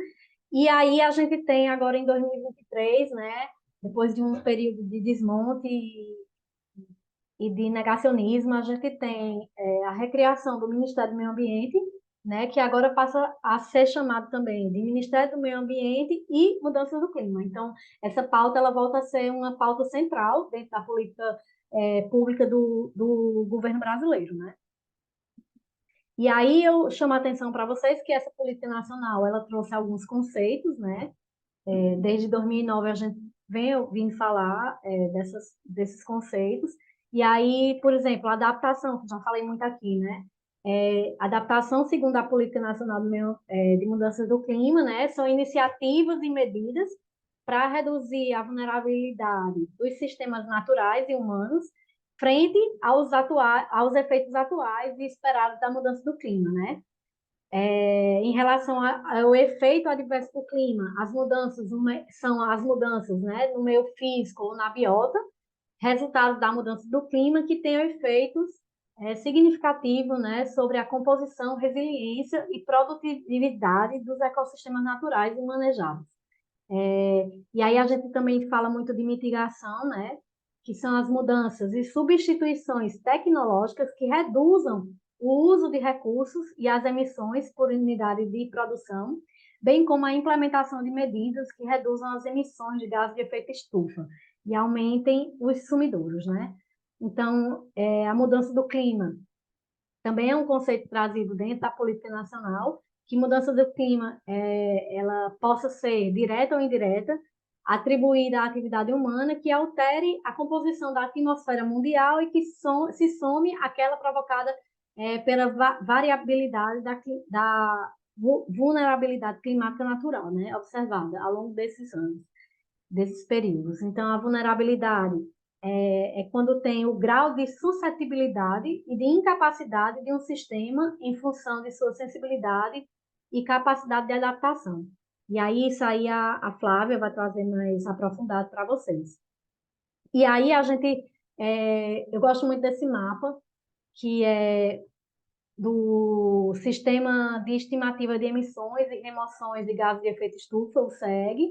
E aí a gente tem agora em 2023, né, depois de um período de desmonte e de negacionismo, a gente tem a recriação do Ministério do Meio Ambiente, né, que agora passa a ser chamado também de Ministério do Meio Ambiente e Mudança do Clima. Então, essa pauta ela volta a ser uma pauta central dentro da política pública do governo brasileiro, né? E aí eu chamo a atenção para vocês que essa política nacional ela trouxe alguns conceitos, né? Desde 2009 a gente vem ouvindo falar desses conceitos. E aí, por exemplo, a adaptação, que já falei muito aqui, né? Adaptação, segundo a Política Nacional de Mudanças do Clima, né? São iniciativas e medidas para reduzir a vulnerabilidade dos sistemas naturais e humanos frente aos efeitos atuais e esperados da mudança do clima, né? Em relação ao efeito adverso do clima, as mudanças são as mudanças, né, no meio físico ou na biota, resultado da mudança do clima que tem efeitos significativos, né, sobre a composição, resiliência e produtividade dos ecossistemas naturais e manejados. E aí a gente também fala muito de mitigação, né, que são as mudanças e substituições tecnológicas que reduzam o uso de recursos e as emissões por unidade de produção, bem como a implementação de medidas que reduzam as emissões de gases de efeito estufa e aumentem os sumidouros, né? Então, a mudança do clima também é um conceito trazido dentro da política nacional, que mudança do clima ela possa ser direta ou indireta, atribuída à atividade humana que altere a composição da atmosfera mundial e que se some àquela provocada pela variabilidade da vulnerabilidade climática natural, né, observada ao longo desses anos, desses períodos. Então, a vulnerabilidade é quando tem o grau de suscetibilidade e de incapacidade de um sistema em função de sua sensibilidade e capacidade de adaptação. E aí, isso aí a Flávia vai trazer mais aprofundado para vocês. E aí, eu gosto muito desse mapa, que é do Sistema de Estimativa de Emissões e Remoções de Gases de Efeito Estufa, o SEG,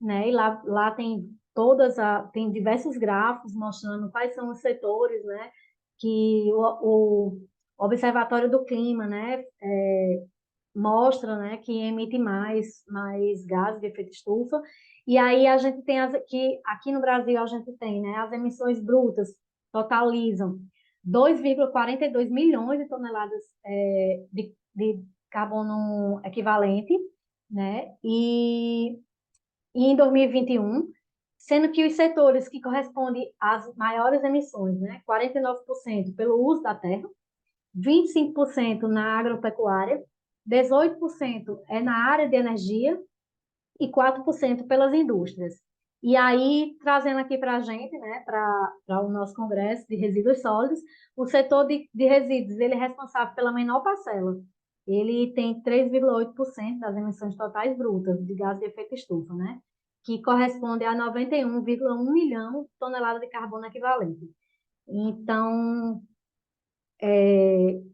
né? E lá tem tem diversos gráficos mostrando quais são os setores, né? Que o Observatório do Clima, né? Mostra, né? Que emite mais gases de efeito estufa. E aí a gente tem aqui no Brasil a gente tem, né? As emissões brutas totalizam 2,42 milhões de toneladas de carbono equivalente, né? E em 2021, sendo que os setores que correspondem às maiores emissões, né, 49% pelo uso da terra, 25% na agropecuária, 18% é na área de energia e 4% pelas indústrias. E aí, trazendo aqui para a gente, né, para o nosso Congresso de Resíduos Sólidos, o setor de resíduos ele é responsável pela menor parcela. Ele tem 3,8% das emissões totais brutas de gás de efeito estufa, né? Que corresponde a 91,1 milhão de toneladas de carbono equivalente. Então,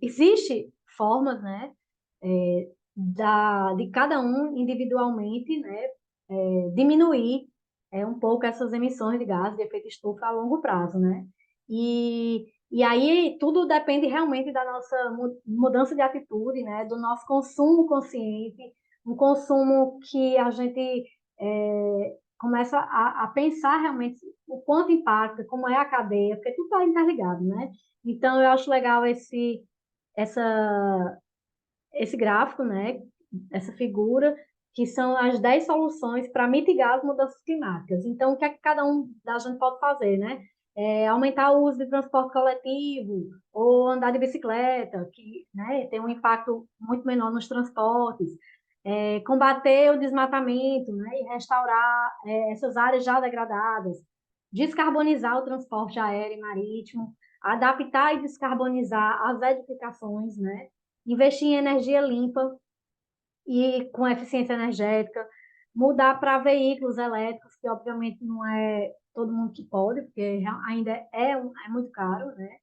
existe formas, né, de cada um individualmente, né, diminuir um pouco essas emissões de gases de efeito estufa a longo prazo, né? E aí tudo depende realmente da nossa mudança de atitude, né? Do nosso consumo consciente, um consumo que a gente começa a pensar realmente o quanto impacta, como é a cadeia, porque tudo está interligado, né? Então eu acho legal essa, esse gráfico, né? Essa figura que são as 10 soluções para mitigar as mudanças climáticas. Então, o que é que cada um da gente pode fazer, né? aumentar o uso de transporte coletivo ou andar de bicicleta, que, né, tem um impacto muito menor nos transportes, combater o desmatamento, né, e restaurar essas áreas já degradadas, descarbonizar o transporte aéreo e marítimo, adaptar e descarbonizar as edificações, né, investir em energia limpa e com eficiência energética, mudar para veículos elétricos, que obviamente não é todo mundo que pode, porque ainda é muito caro, né?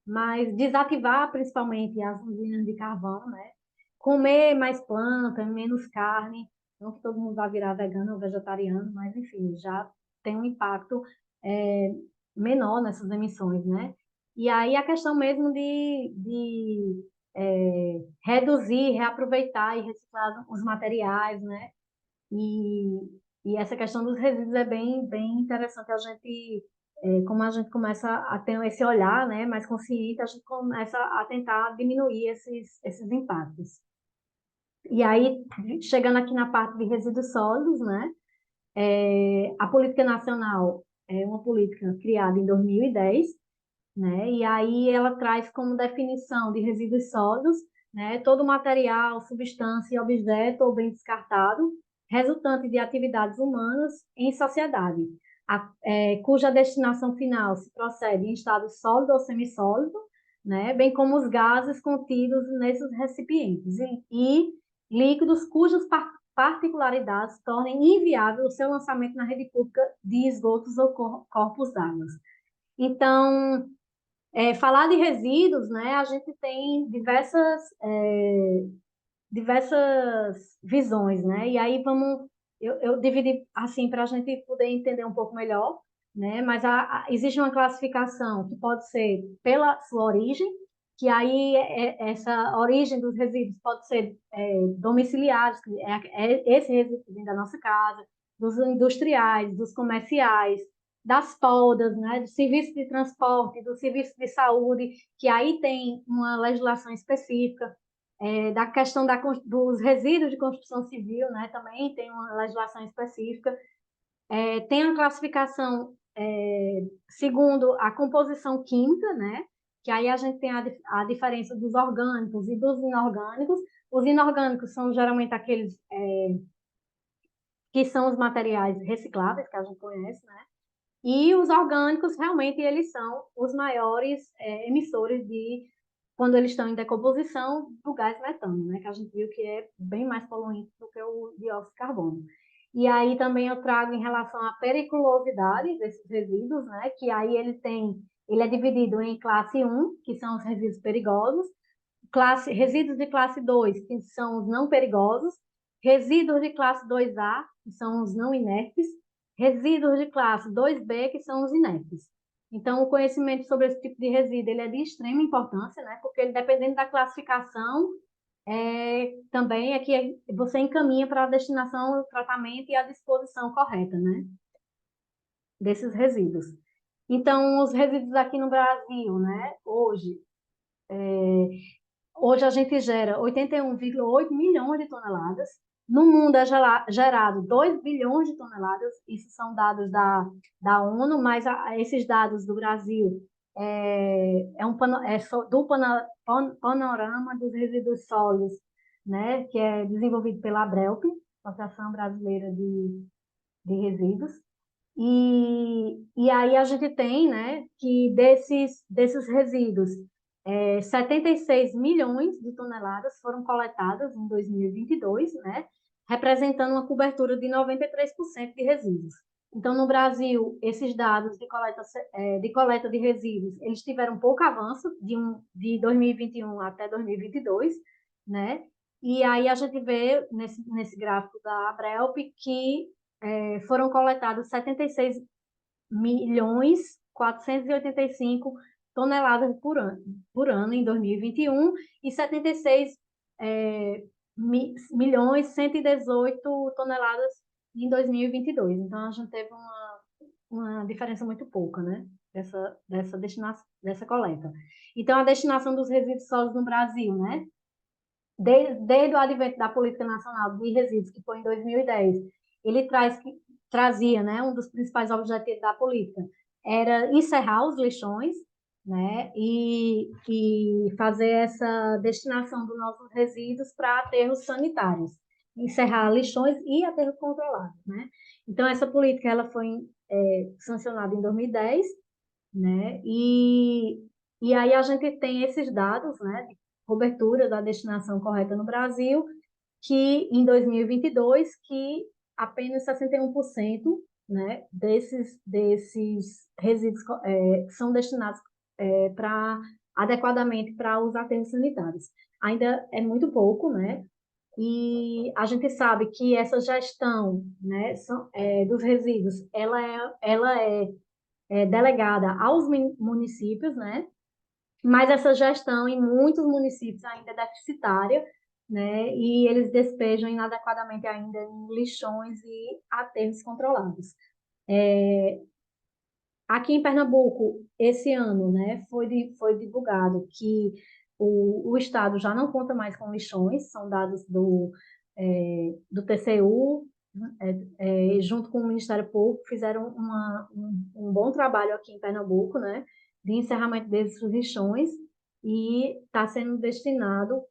Mas desativar principalmente as usinas de carvão, né? Comer mais planta, menos carne, não que todo mundo vá virar vegano ou vegetariano, mas enfim, já tem um impacto é, menor nessas emissões, né? E aí a questão mesmo de reduzir, reaproveitar e reciclar os materiais, né? E, e essa questão dos resíduos é bem interessante. A gente, como a gente começa a ter esse olhar, né, mais consciente, a gente começa a tentar diminuir esses impactos. E aí, chegando aqui na parte de resíduos sólidos, né, a política nacional é uma política criada em 2010, né? E aí ela traz como definição de resíduos sólidos, né, todo material, substância, objeto ou bem descartado, resultante de atividades humanas em sociedade, cuja destinação final se procede em estado sólido ou semissólido, né, bem como os gases contidos nesses recipientes e líquidos cujas particularidades tornem inviável o seu lançamento na rede pública de esgotos ou corpos d'água. Então, falar de resíduos, né, a gente tem diversas visões, né? E aí eu dividi assim para a gente poder entender um pouco melhor, né? Mas existe uma classificação que pode ser pela sua origem, que aí essa origem dos resíduos pode ser domiciliares, que esse resíduo que vem da nossa casa, dos industriais, dos comerciais, das podas, né, do serviço de transporte, do serviço de saúde, que aí tem uma legislação específica, da questão dos resíduos de construção civil, né, também tem uma legislação específica, tem a classificação segundo a composição química, né, que aí a gente tem a diferença dos orgânicos e dos inorgânicos. Os inorgânicos são geralmente aqueles que são os materiais recicláveis, que a gente conhece, né? E os orgânicos, realmente, eles são os maiores emissores quando eles estão em decomposição, do gás metano, né? Que a gente viu que é bem mais poluente do que o dióxido de carbono. E aí também eu trago em relação à periculosidade desses resíduos, né? Que aí ele é dividido em classe 1, que são os resíduos perigosos, resíduos de classe 2, que são os não perigosos, resíduos de classe 2A, que são os não inertes, resíduos de classe 2B, que são os inertes. Então, o conhecimento sobre esse tipo de resíduo ele é de extrema importância, né? Porque ele, dependendo da classificação, também é que você encaminha para a destinação, o tratamento e a disposição correta, né? Desses resíduos. Então, os resíduos aqui no Brasil, né? Hoje a gente gera 81,8 milhões de toneladas. No mundo é gerado 2 bilhões de toneladas. Isso são dados da ONU, mas esses dados do Brasil do panorama dos resíduos sólidos, né, que é desenvolvido pela ABRELP, Associação Brasileira de Resíduos. E aí a gente tem, né, que desses resíduos, 76 milhões de toneladas foram coletadas em 2022, né, representando uma cobertura de 93% de resíduos. Então, no Brasil, esses dados de coleta de resíduos, eles tiveram pouco avanço de 2021 até 2022, né? E aí a gente vê nesse gráfico da Abrelp que foram coletados 76 milhões 485 toneladas por ano em 2021 e 76 milhões 118 toneladas em 2022. Então, a gente teve uma diferença muito pouca, né? Dessa destinação, dessa coleta. Então, a destinação dos resíduos sólidos no Brasil, né? Desde o advento da Política Nacional de Resíduos, que foi em 2010, ele trazia, né, um dos principais objetivos da política, era encerrar os lixões, né, e fazer essa destinação dos nossos resíduos para aterros sanitários, encerrar lixões e aterros controlados, né. Então, essa política ela foi sancionada em 2010, né, e aí a gente tem esses dados, né, de cobertura da destinação correta no Brasil, que em 2022, que apenas 61%, né, desses resíduos são destinados para adequadamente para os aterros sanitários. Ainda é muito pouco, né? E a gente sabe que essa gestão, né, dos resíduos, ela é delegada aos municípios, né? Mas essa gestão em muitos municípios ainda é deficitária, né? E eles despejam inadequadamente ainda em lixões e aterros controlados. Aqui em Pernambuco, esse ano, né, foi divulgado que o Estado já não conta mais com lixões, são dados do TCU, junto com o Ministério Público, fizeram um bom trabalho aqui em Pernambuco, né, de encerramento desses lixões, e está sendo destinado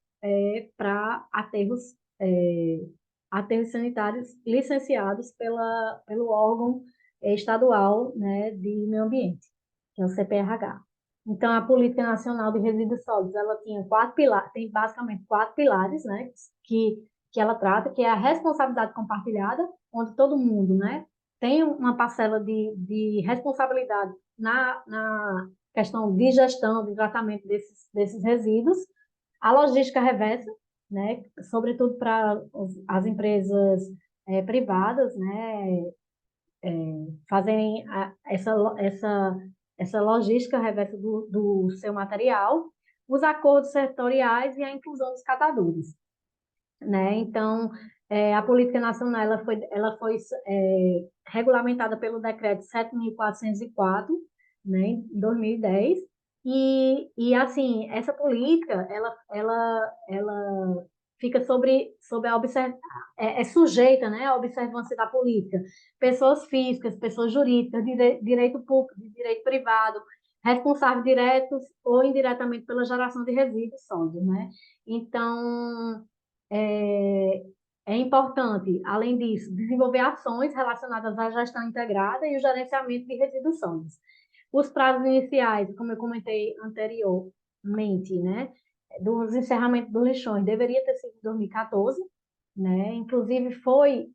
para aterros sanitários licenciados pelo órgão estadual, né, de meio ambiente, que é o CPRH. Então, a Política Nacional de Resíduos Sólidos, ela tinha quatro pilares, tem basicamente quatro pilares, né, que ela trata, que é a responsabilidade compartilhada, onde todo mundo, né, tem uma parcela de responsabilidade na questão de gestão, de tratamento desses resíduos, a logística reversa, né, sobretudo para as empresas privadas, né, fazerem essa logística reversa do seu material, os acordos setoriais e a inclusão dos catadores, né? Então, a política nacional ela foi regulamentada pelo decreto 7.404, né, em 2010, e assim, essa política, ela fica sobre é sujeita, né, à observância da política. Pessoas físicas, pessoas jurídicas, de direito público, de direito privado, responsáveis diretos ou indiretamente pela geração de resíduos sólidos, né? Então, é, é importante, além disso, desenvolver ações relacionadas à gestão integrada e o gerenciamento de resíduos sólidos. Os prazos iniciais, como eu comentei anteriormente, né, dos encerramentos dos lixões, deveria ter sido em 2014, né, inclusive foi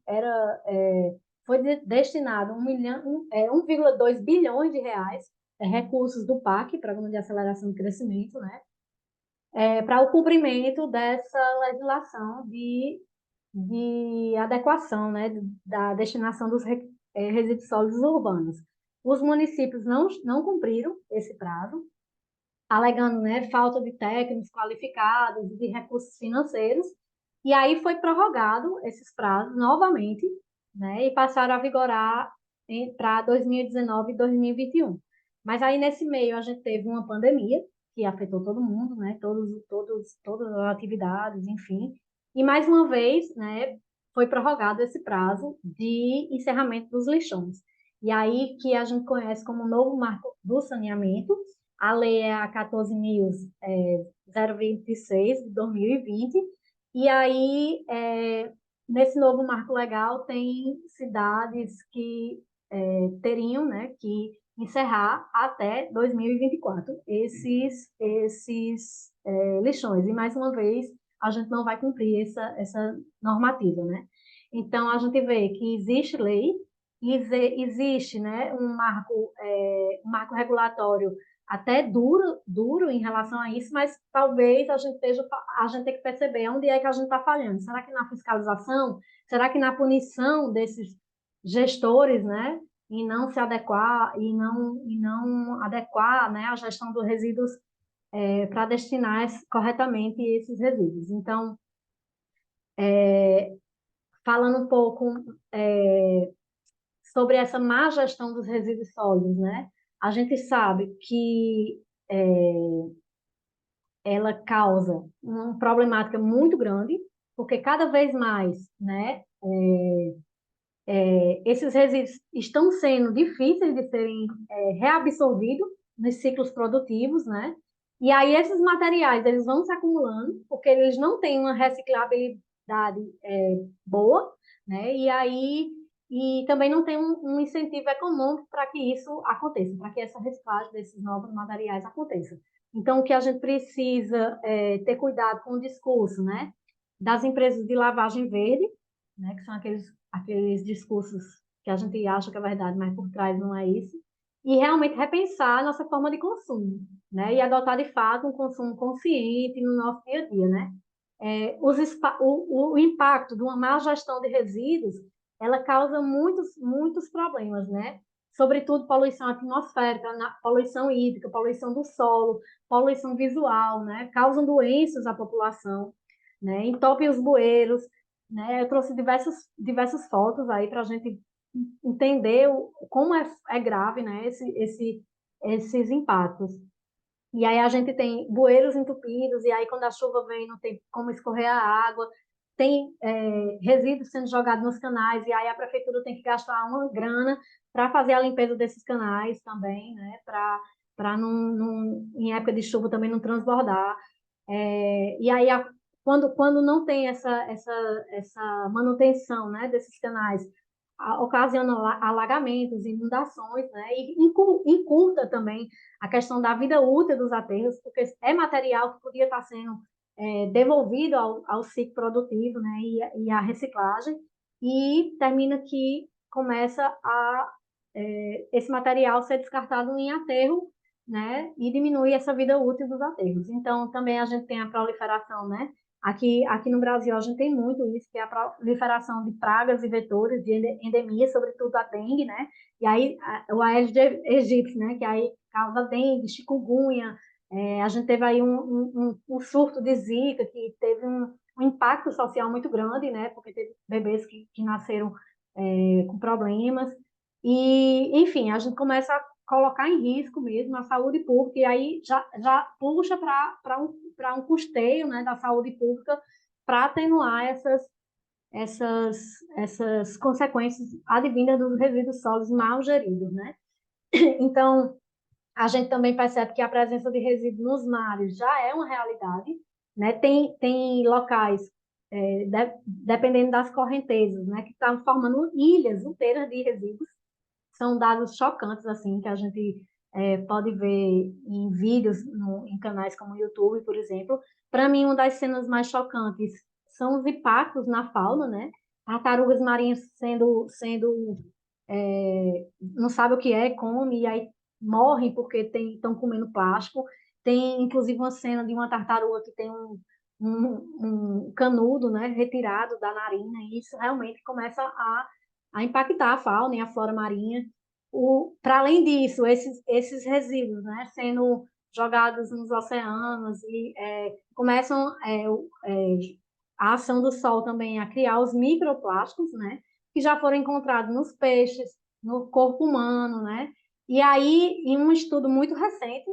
destinado 1,2 bilhões de reais, recursos do PAC, Programa de Aceleração do Crescimento, né, para o cumprimento dessa legislação de adequação, né, da destinação dos resíduos sólidos urbanos. Os municípios não cumpriram esse prazo, alegando, né, falta de técnicos qualificados e de recursos financeiros, e aí foi prorrogado esses prazos novamente, né, e passaram a vigorar para 2019 e 2021. Mas aí, nesse meio, a gente teve uma pandemia, que afetou todo mundo, né, todas as atividades, enfim, e mais uma vez, né, foi prorrogado esse prazo de encerramento dos lixões. E aí que a gente conhece como novo marco do saneamento, a lei é a 14.026 de 2020, e aí, nesse novo marco legal, tem cidades que teriam, né, que encerrar até 2024 esses lixões. E, mais uma vez, a gente não vai cumprir essa normativa, né? Então, a gente vê que existe lei, existe, né, um marco regulatório até duro em relação a isso, mas talvez a gente tenha que perceber onde é que a gente está falhando. Será que na fiscalização? Será que na punição desses gestores, né? E não se adequar, e não adequar, né, a gestão dos resíduos para destinar corretamente esses resíduos. Então, falando um pouco sobre essa má gestão dos resíduos sólidos, né? A gente sabe que ela causa uma problemática muito grande, porque cada vez mais, né, Esses resíduos estão sendo difíceis de serem reabsorvidos nos ciclos produtivos, né? E aí esses materiais eles vão se acumulando porque eles não têm uma reciclabilidade boa, né? E também não tem um incentivo econômico para que isso aconteça, para que essa reciclagem desses novos materiais aconteça. Então, o que a gente precisa é ter cuidado com o discurso, né? Das empresas de lavagem verde, né? Que são aqueles discursos que a gente acha que é verdade, mas por trás não é isso. E realmente repensar a nossa forma de consumo, né? E adotar de fato um consumo consciente no nosso dia a dia, né? O impacto de uma má gestão de resíduos, ela causa muitos problemas, né? Sobretudo poluição atmosférica, poluição hídrica, poluição do solo, poluição visual, né? Causam doenças à população, né? Entopem os bueiros, né? Eu trouxe diversas fotos aí para a gente entender como é grave, né? Esses impactos. E aí a gente tem bueiros entupidos, e aí quando a chuva vem não tem como escorrer a água, tem resíduos sendo jogados nos canais, e aí a prefeitura tem que gastar uma grana para fazer a limpeza desses canais também, né? Para em época de chuva também não transbordar. E aí quando não tem essa manutenção, né, desses canais, ocasiona alagamentos, inundações, né? E encurta também a questão da vida útil dos aterros, porque é material que podia estar sendo devolvido ao ciclo produtivo, né? E à reciclagem, e termina que começa esse material ser descartado em aterro, né? E diminui essa vida útil dos aterros. Então, também a gente tem a proliferação, né? Aqui no Brasil, a gente tem muito isso, que é a proliferação de pragas e vetores, de endemias, sobretudo a dengue, né? E aí, o Aedes aegypti, né? Que aí causa dengue, chikungunya. A gente teve aí um surto de Zika, que teve um impacto social muito grande, né? Porque teve bebês que nasceram com problemas. E, enfim, a gente começa a colocar em risco mesmo a saúde pública, e aí já puxa para um custeio, né, da saúde pública para atenuar essas consequências advindas dos resíduos sólidos mal geridos, né? Então, a gente também percebe que a presença de resíduos nos mares já é uma realidade, né? Tem locais, dependendo das correntezas, né, que estão formando ilhas inteiras de resíduos. São dados chocantes, assim, que a gente pode ver em vídeos em canais como o YouTube, por exemplo. Para mim, uma das cenas mais chocantes são os impactos na fauna, né? Tartarugas marinhas não sabe o que come, e aí morrem porque estão comendo plástico. Tem, inclusive, uma cena de uma tartaruga que tem um canudo, né, retirado da narina, e isso realmente começa a impactar a fauna e a flora marinha. Para além disso, esses resíduos, né, sendo jogados nos oceanos e começam a ação do sol também a criar os microplásticos, né, que já foram encontrados nos peixes, no corpo humano, né? E aí, em um estudo muito recente,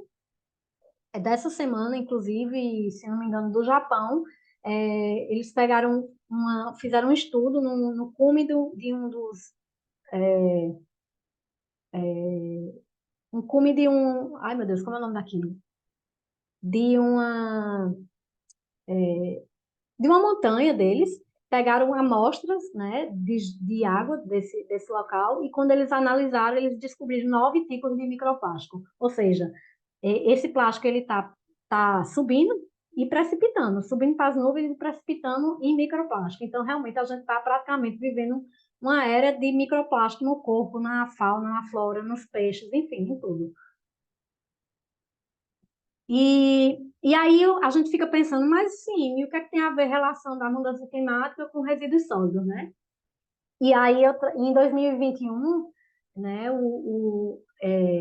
dessa semana, inclusive, se não me engano, do Japão, eles fizeram um estudo no cume de um cume de ai meu Deus, como é o nome daquilo? De uma, de uma montanha deles, pegaram amostras, né, de água desse local, e quando eles analisaram, eles descobriram 9 tipos de microplástico. Ou seja, esse plástico ele tá subindo e precipitando, subindo para as nuvens e precipitando em microplástico. Então, realmente, a gente está praticamente vivendo uma era de microplástico no corpo, na fauna, na flora, nos peixes, enfim, em tudo. E aí a gente fica pensando, mas sim, e o que é que tem a ver a relação da mudança climática com resíduos sólidos, né? E aí, em 2021, né,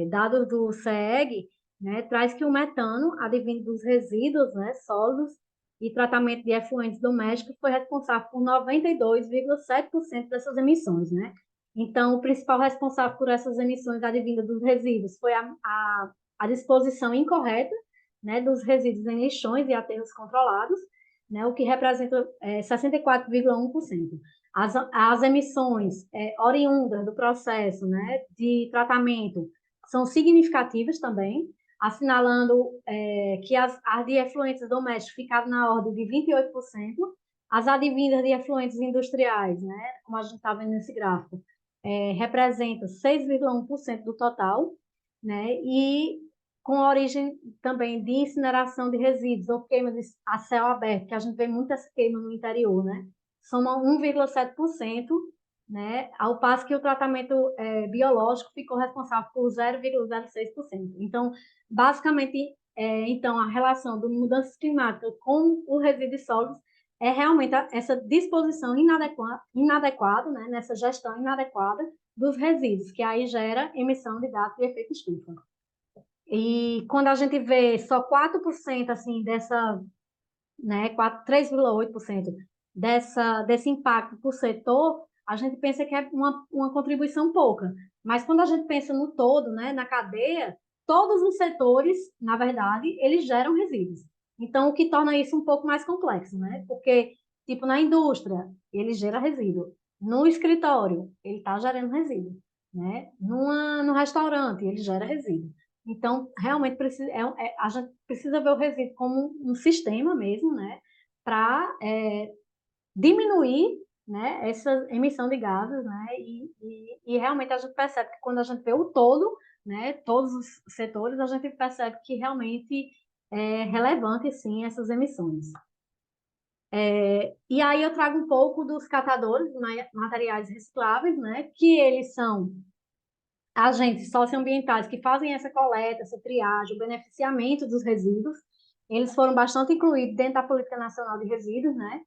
dados do CEG, né, traz que o metano, advindo dos resíduos, né, sólidos e tratamento de efluentes domésticos, foi responsável por 92,7% dessas emissões, né? Então, o principal responsável por essas emissões advindas dos resíduos foi a disposição incorreta, né, dos resíduos em lixões e aterros controlados, né, o que representa 64,1%. As emissões oriundas do processo, né, de tratamento são significativas também, assinalando que as de efluentes domésticos ficaram na ordem de 28%, as advindas de efluentes industriais, né, como a gente está vendo nesse gráfico, representam 6,1% do total, né, e com origem também de incineração de resíduos ou queima a céu aberto, que a gente vê muita queima no interior, né, soma 1,7%, né, ao passo que o tratamento biológico ficou responsável por 0,06%. Então, basicamente, então, a relação do mudanças climáticas com o resíduo sólido é realmente essa disposição inadequada, né, nessa gestão inadequada dos resíduos, que aí gera emissão de gases de efeito estufa. E quando a gente vê só 4% assim, dessa, né, 3,8% desse impacto por setor, a gente pensa que é uma contribuição pouca. Mas quando a gente pensa no todo, né, na cadeia, todos os setores, na verdade, eles geram resíduos. Então, o que torna isso um pouco mais complexo, né? Porque, tipo, na indústria, ele gera resíduo. No escritório, ele está gerando resíduo, né? No restaurante, ele gera resíduo. Então, realmente, a gente precisa ver o resíduo como um sistema mesmo, né? Para diminuir, né, essa emissão de gases, né? E realmente a gente percebe que quando a gente vê o todo, né, todos os setores, a gente percebe que realmente é relevante, sim, essas emissões. E aí eu trago um pouco dos catadores de materiais recicláveis, né, que eles são agentes socioambientais que fazem essa coleta, essa triagem, o beneficiamento dos resíduos. Eles foram bastante incluídos dentro da Política Nacional de Resíduos, né?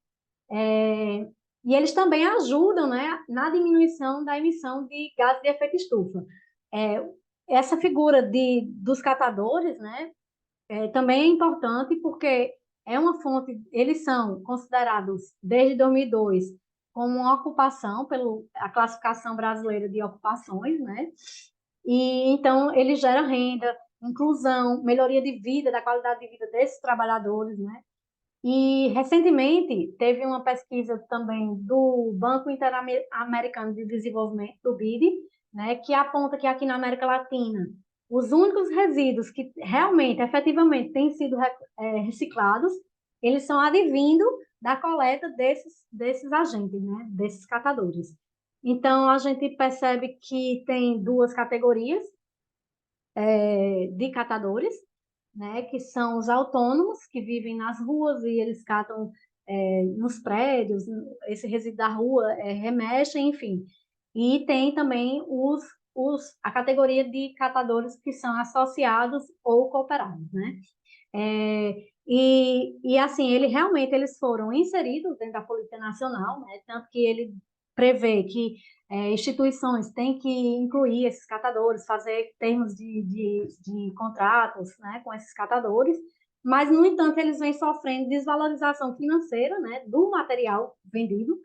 E eles também ajudam, né, na diminuição da emissão de gases de efeito estufa. Essa figura dos catadores, né, também é importante porque é uma fonte, eles são considerados desde 2002 como uma ocupação pela classificação brasileira de ocupações, né? E então ele gera renda, inclusão, melhoria de vida, da qualidade de vida desses trabalhadores, né? E recentemente teve uma pesquisa também do Banco Interamericano de Desenvolvimento, do BID, né, que aponta que aqui na América Latina os únicos resíduos que realmente, efetivamente, têm sido reciclados, eles são advindos da coleta desses agentes, né, desses catadores. Então, a gente percebe que tem duas categorias de catadores, né, que são os autônomos, que vivem nas ruas e eles catam nos prédios, esse resíduo da rua remexe, enfim. E tem também a categoria de catadores que são associados ou cooperados, né? Assim, eles foram inseridos dentro da política nacional, né? Tanto que ele prevê que instituições têm que incluir esses catadores, fazer termos de contratos, né, com esses catadores, mas, no entanto, eles vêm sofrendo desvalorização financeira, né, do material vendido,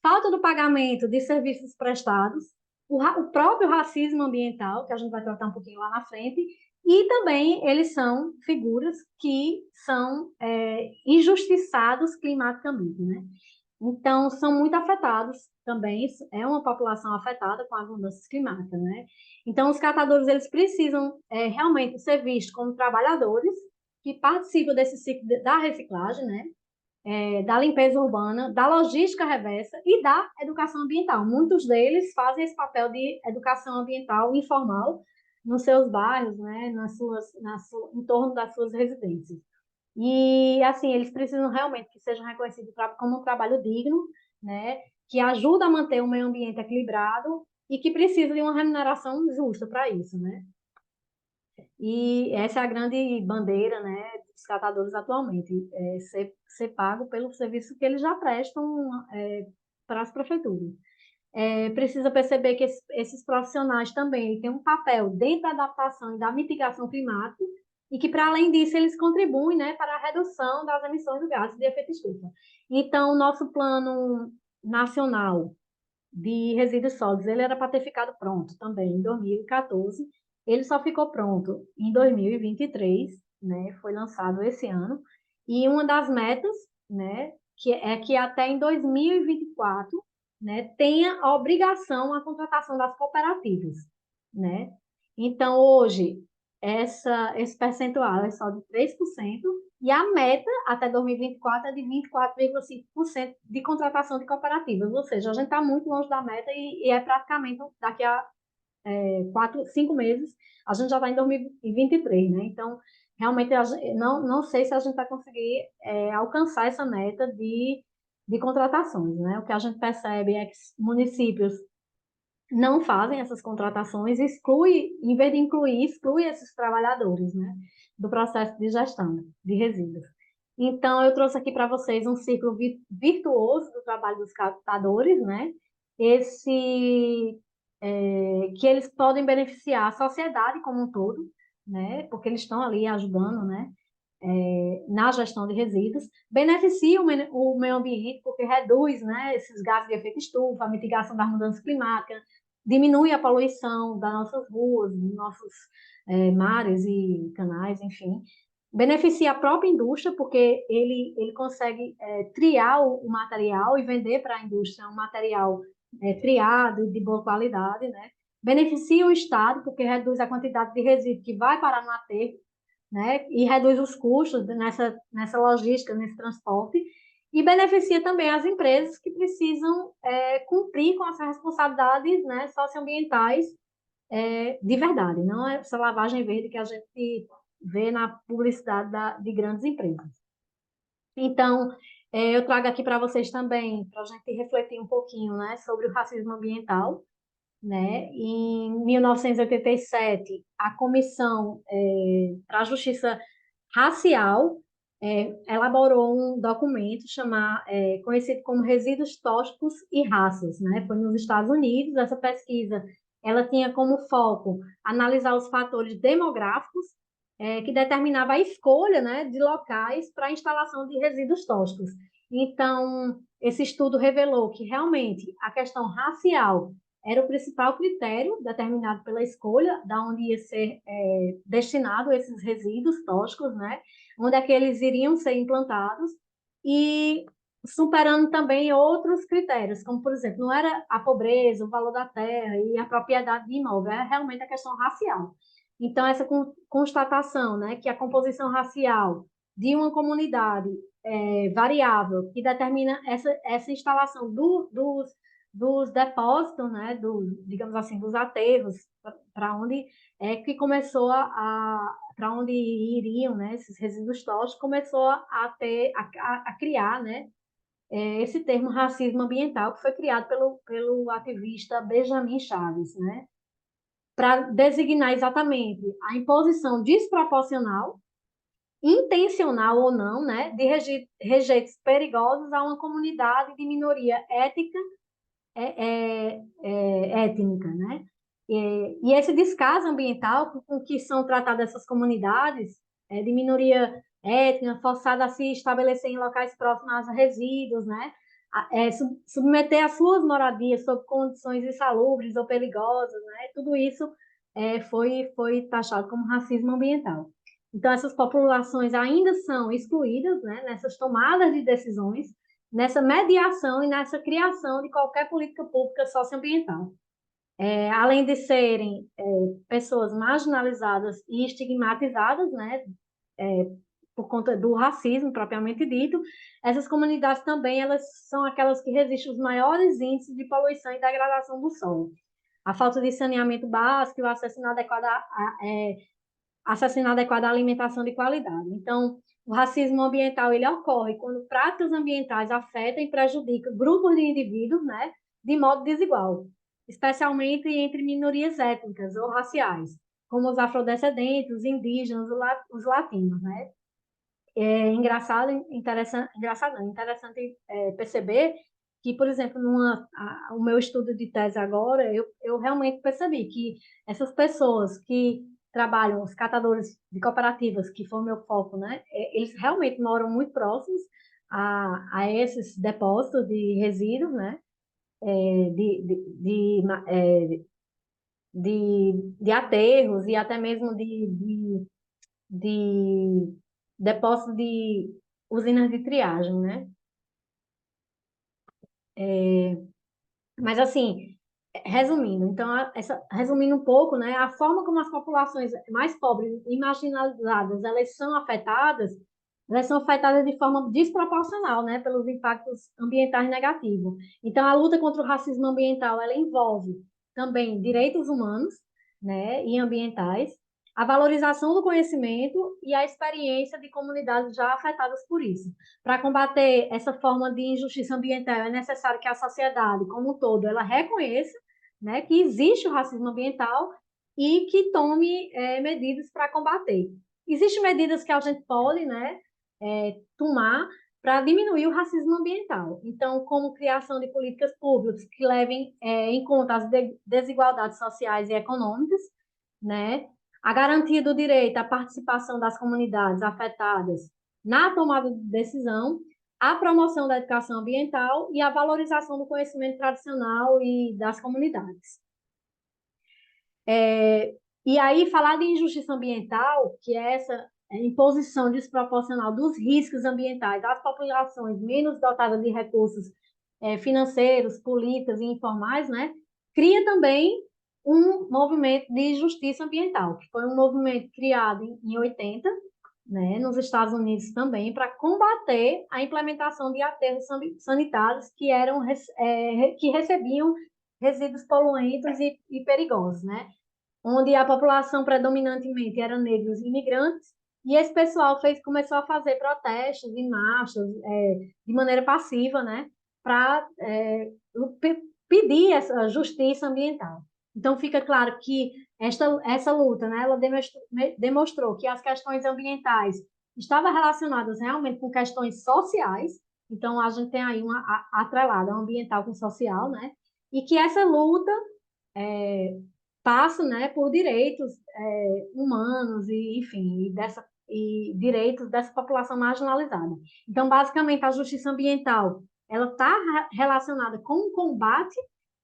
falta do pagamento de serviços prestados, o próprio racismo ambiental, que a gente vai tratar um pouquinho lá na frente, e também eles são figuras que são injustiçados climaticamente, né? Então, são muito afetados também, é uma população afetada com as mudanças climáticas, né? Então, os catadores, eles precisam realmente ser vistos como trabalhadores que participam desse ciclo da reciclagem, né? Da limpeza urbana, da logística reversa e da educação ambiental. Muitos deles fazem esse papel de educação ambiental informal nos seus bairros, né? Em torno das suas residências. E, assim, eles precisam realmente que sejam reconhecidos como um trabalho digno, né, que ajuda a manter o meio ambiente equilibrado e que precisa de uma remuneração justa para isso, né? E essa é a grande bandeira, né, dos catadores atualmente, ser pago pelo serviço que eles já prestam para as prefeituras. Precisa perceber que esses profissionais também têm um papel dentro da adaptação e da mitigação climática e que, para além disso, eles contribuem, né, para a redução das emissões de gases de efeito estufa. Então, o nosso plano nacional de resíduos sólidos, ele era para ter ficado pronto também em 2014, ele só ficou pronto em 2023, né, foi lançado esse ano, e uma das metas, né, que até em 2024, né, tenha a obrigação a contratação das cooperativas, né? Então, hoje, esse percentual é só de 3% e a meta até 2024 é de 24,5% de contratação de cooperativas, ou seja, a gente está muito longe da meta e é praticamente daqui a 5 meses, a gente já está em 2023, né? Então, realmente, não sei se a gente vai conseguir alcançar essa meta de contratações, né? O que a gente percebe é que municípios não fazem essas contratações, em vez de incluir, exclui esses trabalhadores, né? Do processo de gestão de resíduos. Então, eu trouxe aqui para vocês um ciclo virtuoso do trabalho dos catadores, né? Esse que eles podem beneficiar a sociedade como um todo, né? Porque eles estão ali ajudando, né? Na gestão de resíduos, beneficia o meio ambiente, porque reduz, né, esses gases de efeito estufa, a mitigação das mudanças climáticas, diminui a poluição das nossas ruas, dos nossos mares e canais, enfim. Beneficia a própria indústria, porque ele consegue triar o material e vender para a indústria um material triado e de boa qualidade, né? Beneficia o Estado, porque reduz a quantidade de resíduo que vai parar no aterro, né? E reduz os custos nessa logística, nesse transporte, e beneficia também as empresas que precisam cumprir com essas responsabilidades, né, socioambientais de verdade, não é essa lavagem verde que a gente vê na publicidade de grandes empresas. Então, eu trago aqui para vocês também, para a gente refletir um pouquinho, né, sobre o racismo ambiental, né? Em 1987, a Comissão para a Justiça Racial elaborou um documento conhecido como Resíduos Tóxicos e Raças, né? Foi nos Estados Unidos. Essa pesquisa ela tinha como foco analisar os fatores demográficos que determinava a escolha, né, de locais para a instalação de resíduos tóxicos. Então, esse estudo revelou que realmente a questão racial era o principal critério determinado pela escolha da onde ia ser destinado esses resíduos tóxicos, né? Onde é que eles iriam ser implantados e superando também outros critérios, como, por exemplo, não era a pobreza, o valor da terra e a propriedade de imóvel, é realmente a questão racial. Então, essa constatação, né, que a composição racial de uma comunidade variável, que determina essa instalação dos depósitos, né, digamos assim, dos aterros, para onde que começou para onde iriam, né, esses resíduos tóxicos, começou a criar, né, esse termo racismo ambiental, que foi criado pelo ativista Benjamin Chaves, né, para designar exatamente a imposição desproporcional, intencional ou não, né, de rejeitos perigosos a uma comunidade de minoria étnica étnica, né? E esse descaso ambiental com que são tratadas essas comunidades de minoria étnica, forçada a se estabelecer em locais próximos a resíduos, né? Submeter as suas moradias sob condições insalubres ou perigosas, né? Tudo isso foi taxado como racismo ambiental. Então, essas populações ainda são excluídas, né, nessas tomadas de decisões, nessa mediação e nessa criação de qualquer política pública socioambiental. Além de serem pessoas marginalizadas e estigmatizadas, né, por conta do racismo propriamente dito, essas comunidades também elas são aquelas que resistem aos maiores índices de poluição e degradação do solo. A falta de saneamento básico e o acesso inadequado à alimentação de qualidade. Então, o racismo ambiental ele ocorre quando práticas ambientais afetam e prejudicam grupos de indivíduos, né, de modo desigual, especialmente entre minorias étnicas ou raciais, como os afrodescendentes, os indígenas, os latinos, né? É interessante perceber que, por exemplo, o meu estudo de tese agora, eu realmente percebi que essas pessoas que trabalham, os catadores de cooperativas, que foi o meu foco, né, eles realmente moram muito próximos a esses depósitos de resíduos, né, de aterros e até mesmo de depósito de usinas de triagem, né? Mas assim, resumindo, então, resumindo um pouco, né, a forma como as populações mais pobres e marginalizadas, elas são afetadas de forma desproporcional, né, pelos impactos ambientais negativos. Então, a luta contra o racismo ambiental, ela envolve também direitos humanos, né, e ambientais, a valorização do conhecimento e a experiência de comunidades já afetadas por isso. Para combater essa forma de injustiça ambiental, é necessário que a sociedade, como um todo, ela reconheça, né, que existe o racismo ambiental e que tome medidas para combater. Existem medidas que a gente pode, né, tomar para diminuir o racismo ambiental. Então, como criação de políticas públicas que levem em conta as desigualdades sociais e econômicas, né, a garantia do direito à participação das comunidades afetadas na tomada de decisão, a promoção da educação ambiental e a valorização do conhecimento tradicional e das comunidades. E aí, falar de injustiça ambiental, que é essa imposição desproporcional dos riscos ambientais às populações menos dotadas de recursos financeiros, políticos e informais, né, cria também um movimento de justiça ambiental, que foi um movimento criado em 80, né, nos Estados Unidos também, para combater a implementação de aterros sanitários que recebiam resíduos poluentes e perigosos, né? Onde a população predominantemente era negros e imigrantes, e esse pessoal começou a fazer protestos e marchas de maneira passiva, né, para pedir essa justiça ambiental. Então, fica claro que essa luta, né, ela demonstrou que as questões ambientais estavam relacionadas realmente com questões sociais, então a gente tem aí uma atrelada ambiental com social, né, e que essa luta passa, né, por direitos humanos e, enfim, e direitos dessa população marginalizada. Então, basicamente, a justiça ambiental ela está relacionada com o combate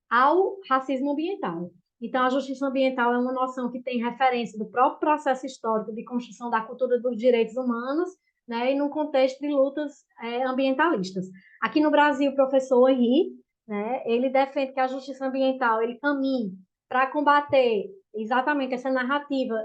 ao racismo ambiental. Então, a justiça ambiental é uma noção que tem referência do próprio processo histórico de construção da cultura dos direitos humanos, né, e no contexto de lutas ambientalistas. Aqui no Brasil, o professor Henri, né, ele defende que a justiça ambiental ele caminhe para combater exatamente essa narrativa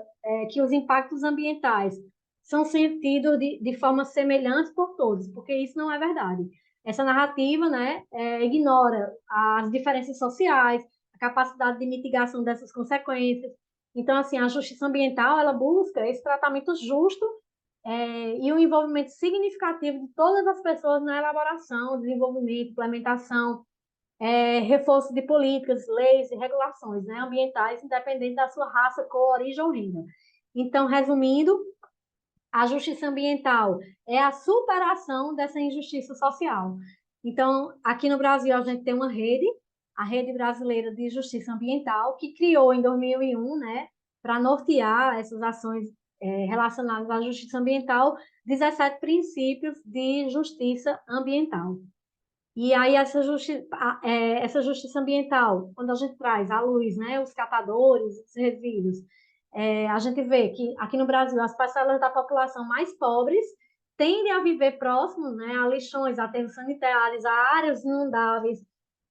que os impactos ambientais são sentidos de forma semelhante por todos, porque isso não é verdade. Essa narrativa, né, ignora as diferenças sociais, a capacidade de mitigação dessas consequências. Então, assim, a justiça ambiental, ela busca esse tratamento justo e o envolvimento significativo de todas as pessoas na elaboração, desenvolvimento, implementação, reforço de políticas, leis e regulações, né, ambientais, independente da sua raça, cor, origem ou renda. Então, resumindo, a justiça ambiental é a superação dessa injustiça social. Então, aqui no Brasil, a gente tem uma rede, a Rede Brasileira de Justiça Ambiental, que criou em 2001, né, para nortear essas ações relacionadas à justiça ambiental, 17 princípios de justiça ambiental. E aí essa justiça ambiental, quando a gente traz à luz, né, os catadores, os resíduos, a gente vê que aqui no Brasil as parcelas da população mais pobres tendem a viver próximo, né, a lixões, a aterros sanitários, a áreas inundáveis,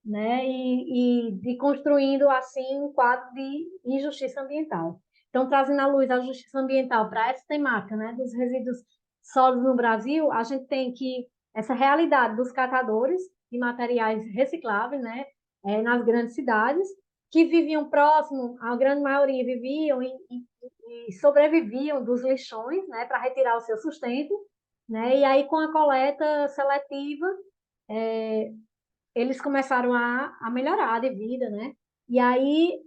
né, e construindo assim um quadro de injustiça ambiental. Então, trazendo à luz a justiça ambiental para essa temática, né, dos resíduos sólidos no Brasil, a gente tem que essa realidade dos catadores de materiais recicláveis, né, nas grandes cidades, que viviam próximo, a grande maioria viviam e sobreviviam dos lixões, né, para retirar o seu sustento, né, e aí com a coleta seletiva, eles começaram a melhorar de vida, né, e aí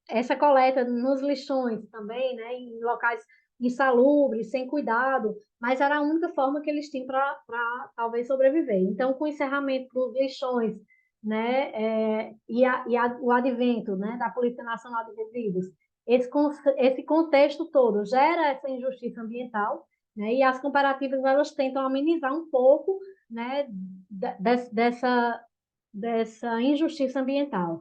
essa coleta nos lixões também, né, em locais insalubres, sem cuidado, mas era a única forma que eles tinham para talvez sobreviver. Então, com o encerramento dos lixões, né, o advento, né, da Política Nacional de Resíduos, esse contexto todo gera essa injustiça ambiental, né, e as comparativas elas tentam amenizar um pouco, né, dessa injustiça ambiental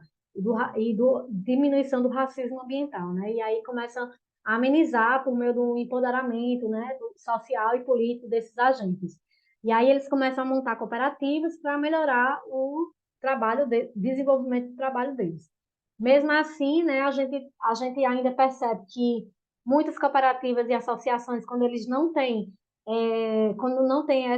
e diminuição do racismo ambiental, né? E aí começa amenizar por meio do empoderamento, né, social e político desses agentes. E aí eles começam a montar cooperativas para melhorar o desenvolvimento do trabalho deles. Mesmo assim, né, a gente ainda percebe que muitas cooperativas e associações, quando não tem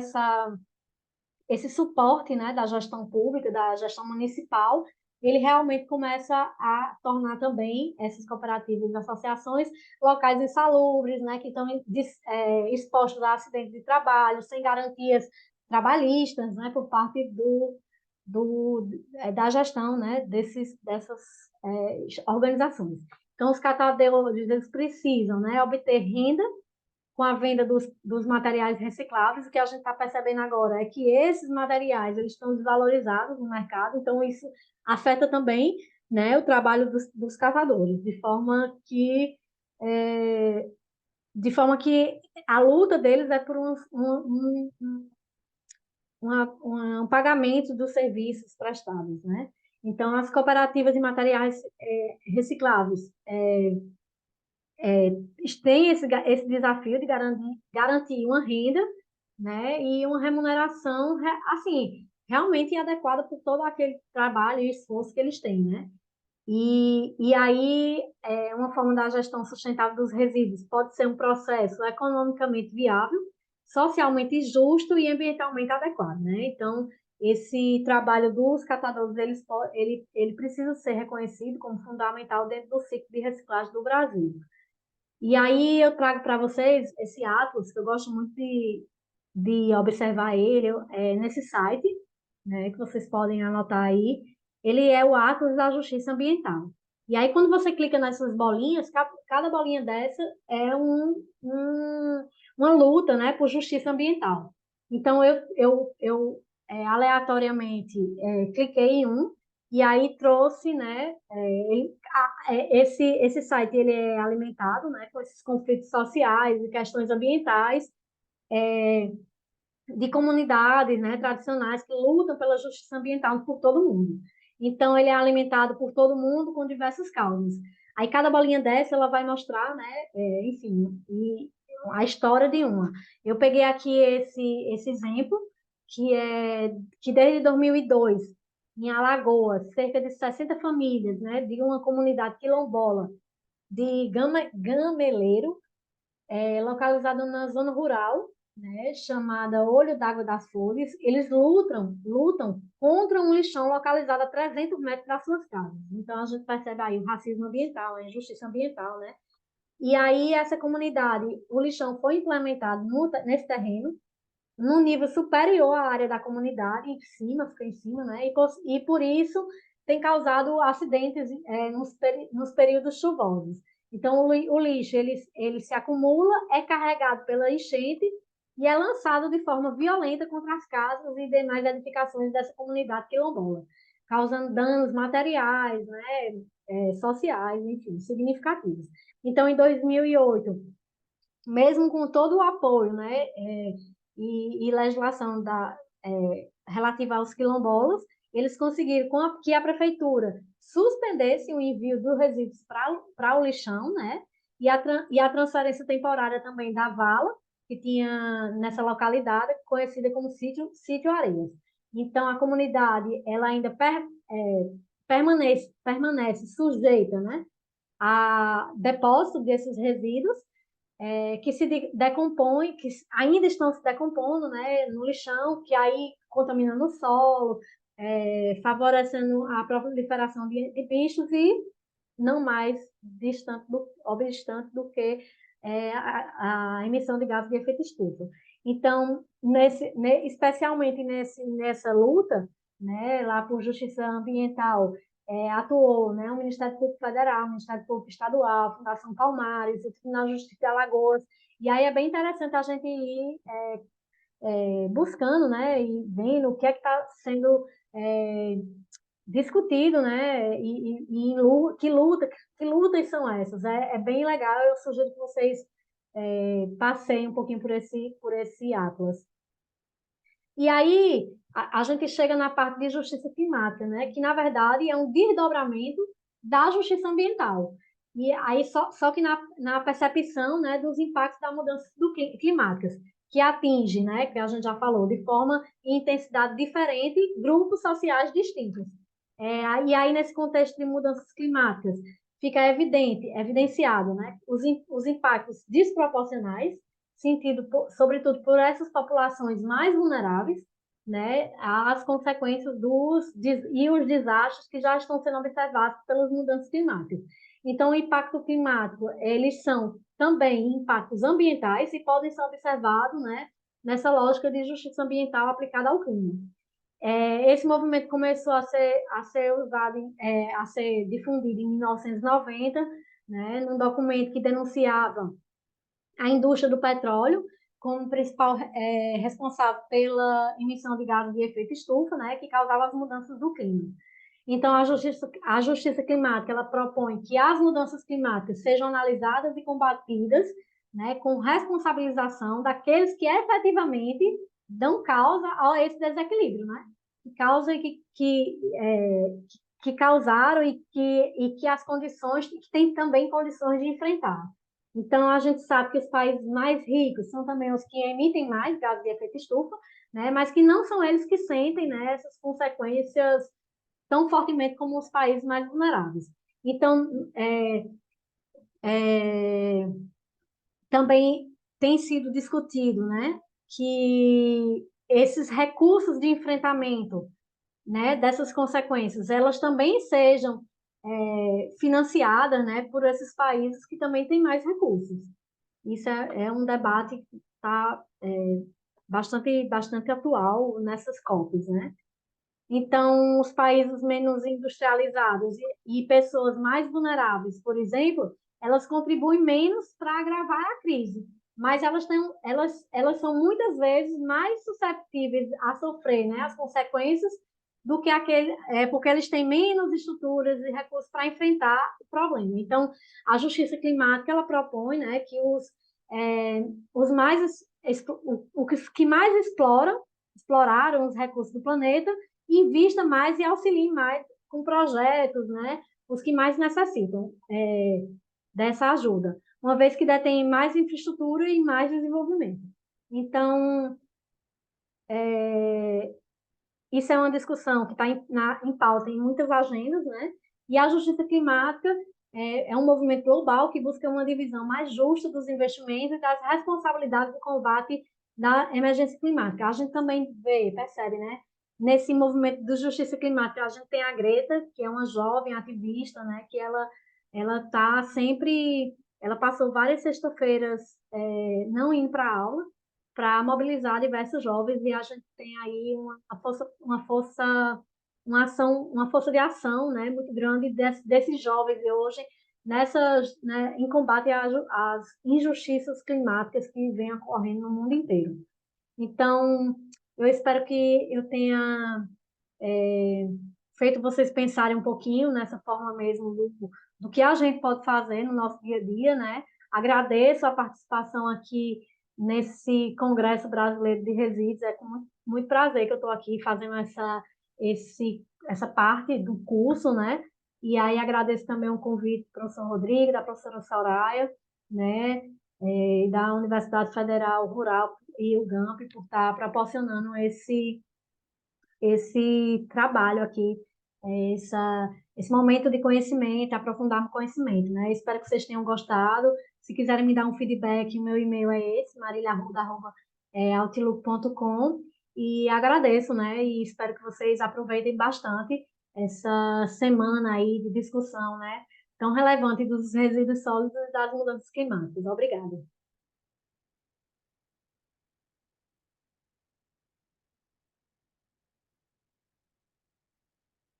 esse suporte, né, da gestão pública, da gestão municipal, ele realmente começa a tornar também essas cooperativas e associações locais insalubres, né, que estão expostos a acidentes de trabalho, sem garantias trabalhistas, né, por parte da gestão, né, dessas organizações. Então, os catadores, eles precisam, né, obter renda com a venda dos materiais recicláveis. O que a gente está percebendo agora é que esses materiais eles estão desvalorizados no mercado, então isso afeta também, né, o trabalho dos catadores, é, de forma que a luta deles é por um pagamento dos serviços prestados, né? Então, as cooperativas de materiais recicláveis têm esse desafio de garantir uma renda, né, e uma remuneração, assim, realmente adequada por todo aquele trabalho e esforço que eles têm, né? E aí, uma forma da gestão sustentável dos resíduos pode ser um processo economicamente viável, socialmente justo e ambientalmente adequado, né? Então, esse trabalho dos catadores, ele precisa ser reconhecido como fundamental dentro do ciclo de reciclagem do Brasil. E aí eu trago para vocês esse Atlas, que eu gosto muito de observar ele nesse site, né, que vocês podem anotar aí. Ele é o Atlas da Justiça Ambiental. E aí, quando você clica nessas bolinhas, cada bolinha dessa é uma luta, né, por justiça ambiental. Então, aleatoriamente cliquei em um, e aí trouxe, né, esse site ele é alimentado, né, com esses conflitos sociais e questões ambientais, de comunidades, né, tradicionais que lutam pela justiça ambiental por todo mundo. Então, ele é alimentado por todo mundo com diversas causas. Aí, cada bolinha dessa, ela vai mostrar, né, enfim, a história de uma. Eu peguei aqui esse exemplo, que desde 2002, em Alagoas, cerca de 60 famílias, né, de uma comunidade quilombola de Gameleiro, localizado na zona rural, né, chamada Olho d'Água das Flores. Eles lutam contra um lixão localizado a 300 metros das suas casas. Então, a gente percebe aí o racismo ambiental, a injustiça ambiental, né? E aí, essa comunidade, o lixão foi implementado nesse terreno, num nível superior à área da comunidade, fica em cima, né? E por isso tem causado acidentes nos períodos chuvosos. Então, o lixo ele se acumula, é carregado pela enchente e é lançado de forma violenta contra as casas e demais edificações dessa comunidade quilombola, causando danos materiais, né, sociais, enfim, significativos. Então, em 2008, mesmo com todo o apoio, né, e legislação relativa aos quilombolas, eles conseguiram que a prefeitura suspendesse o envio dos resíduos para o lixão, né, e a transferência temporária também da vala, que tinha nessa localidade, conhecida como Sítio Areias. Então, a comunidade, ela ainda permanece sujeita, né, a depósito desses resíduos, que se decompõem, que ainda estão se decompondo, né, no lixão, que aí contaminando o solo, favorecendo a proliferação de bichos e não mais obstante do que a emissão de gases de efeito estufa. Então, especialmente nessa luta, né, lá por justiça ambiental, atuou, né, o Ministério Público Federal, o Ministério Público Estadual, a Fundação Palmares, o Tribunal de Justiça de Alagoas, e aí é bem interessante a gente ir buscando, né, e vendo o que é que está sendo discutido, né, que lutas são essas. É bem legal, eu sugiro que vocês passeiem um pouquinho por esse atlas. E aí, a gente chega na parte de justiça climática, né? Que, na verdade, é um desdobramento da justiça ambiental. E aí só que na percepção, né, dos impactos da mudança climáticas, que atinge, né, que a gente já falou, de forma e intensidade diferente, grupos sociais distintos. E aí, nesse contexto de mudanças climáticas, fica evidenciado, né, os impactos desproporcionais, sobretudo por essas populações mais vulneráveis, né, as consequências e os desastres que já estão sendo observados pelas mudanças climáticas. Então, o impacto climático, eles são também impactos ambientais e podem ser observados, né, nessa lógica de justiça ambiental aplicada ao clima. Esse movimento começou a ser usado, a ser difundido em 1990, né, num documento que denunciava a indústria do petróleo como principal responsável pela emissão de gases de efeito estufa, né, que causava as mudanças do clima. Então, a justiça climática ela propõe que as mudanças climáticas sejam analisadas e combatidas, né, com responsabilização daqueles que efetivamente dão causa a esse desequilíbrio, né? Que causa que causaram e que as condições, que têm também condições de enfrentar. Então, a gente sabe que os países mais ricos são também os que emitem mais gases de efeito estufa, né? Mas que não são eles que sentem, né, essas consequências tão fortemente como os países mais vulneráveis. Então, é, também tem sido discutido, né, que esses recursos de enfrentamento, né, dessas consequências, elas também sejam financiadas, né, por esses países que também têm mais recursos. Isso é um debate que está bastante atual nessas COPs, né? Então, os países menos industrializados e pessoas mais vulneráveis, por exemplo, elas contribuem menos para agravar a crise, mas elas são muitas vezes mais susceptíveis a sofrer, né, as consequências do que porque eles têm menos estruturas e recursos para enfrentar o problema. Então, a justiça climática ela propõe, né, que os mais que mais exploraram os recursos do planeta invista mais e auxilie mais com projetos, né? Os que mais necessitam dessa ajuda, uma vez que detém mais infraestrutura e mais desenvolvimento. Então, isso é uma discussão que está em pauta em muitas agendas, né? E a justiça climática é um movimento global que busca uma divisão mais justa dos investimentos e das responsabilidades do combate da emergência climática. A gente também percebe, né? Nesse movimento de justiça climática, a gente tem a Greta, que é uma jovem ativista, né? Que ela está sempre, ela passou várias sextas-feiras não indo para a aula, para mobilizar diversos jovens e a gente tem aí uma força de ação, né, muito grande desses jovens de hoje né, em combate às injustiças climáticas que vêm ocorrendo no mundo inteiro. Então, eu espero que eu tenha feito vocês pensarem um pouquinho nessa forma mesmo do que a gente pode fazer no nosso dia a dia, né? Agradeço a participação aqui nesse Congresso Brasileiro de Resíduos, é com muito prazer que eu estou aqui fazendo essa parte do curso, né? E aí agradeço também o convite do professor Rodrigo, da professora Soraya, né? Da Universidade Federal Rural e o GAMP por estar proporcionando esse trabalho aqui, esse momento de conhecimento, aprofundar no conhecimento, né? Espero que vocês tenham gostado. Se quiserem me dar um feedback, o meu e-mail é esse, marilharruda@outlook.com, e agradeço, né? E espero que vocês aproveitem bastante essa semana aí de discussão, né? Tão relevante dos resíduos sólidos e das mudanças climáticas. Obrigada.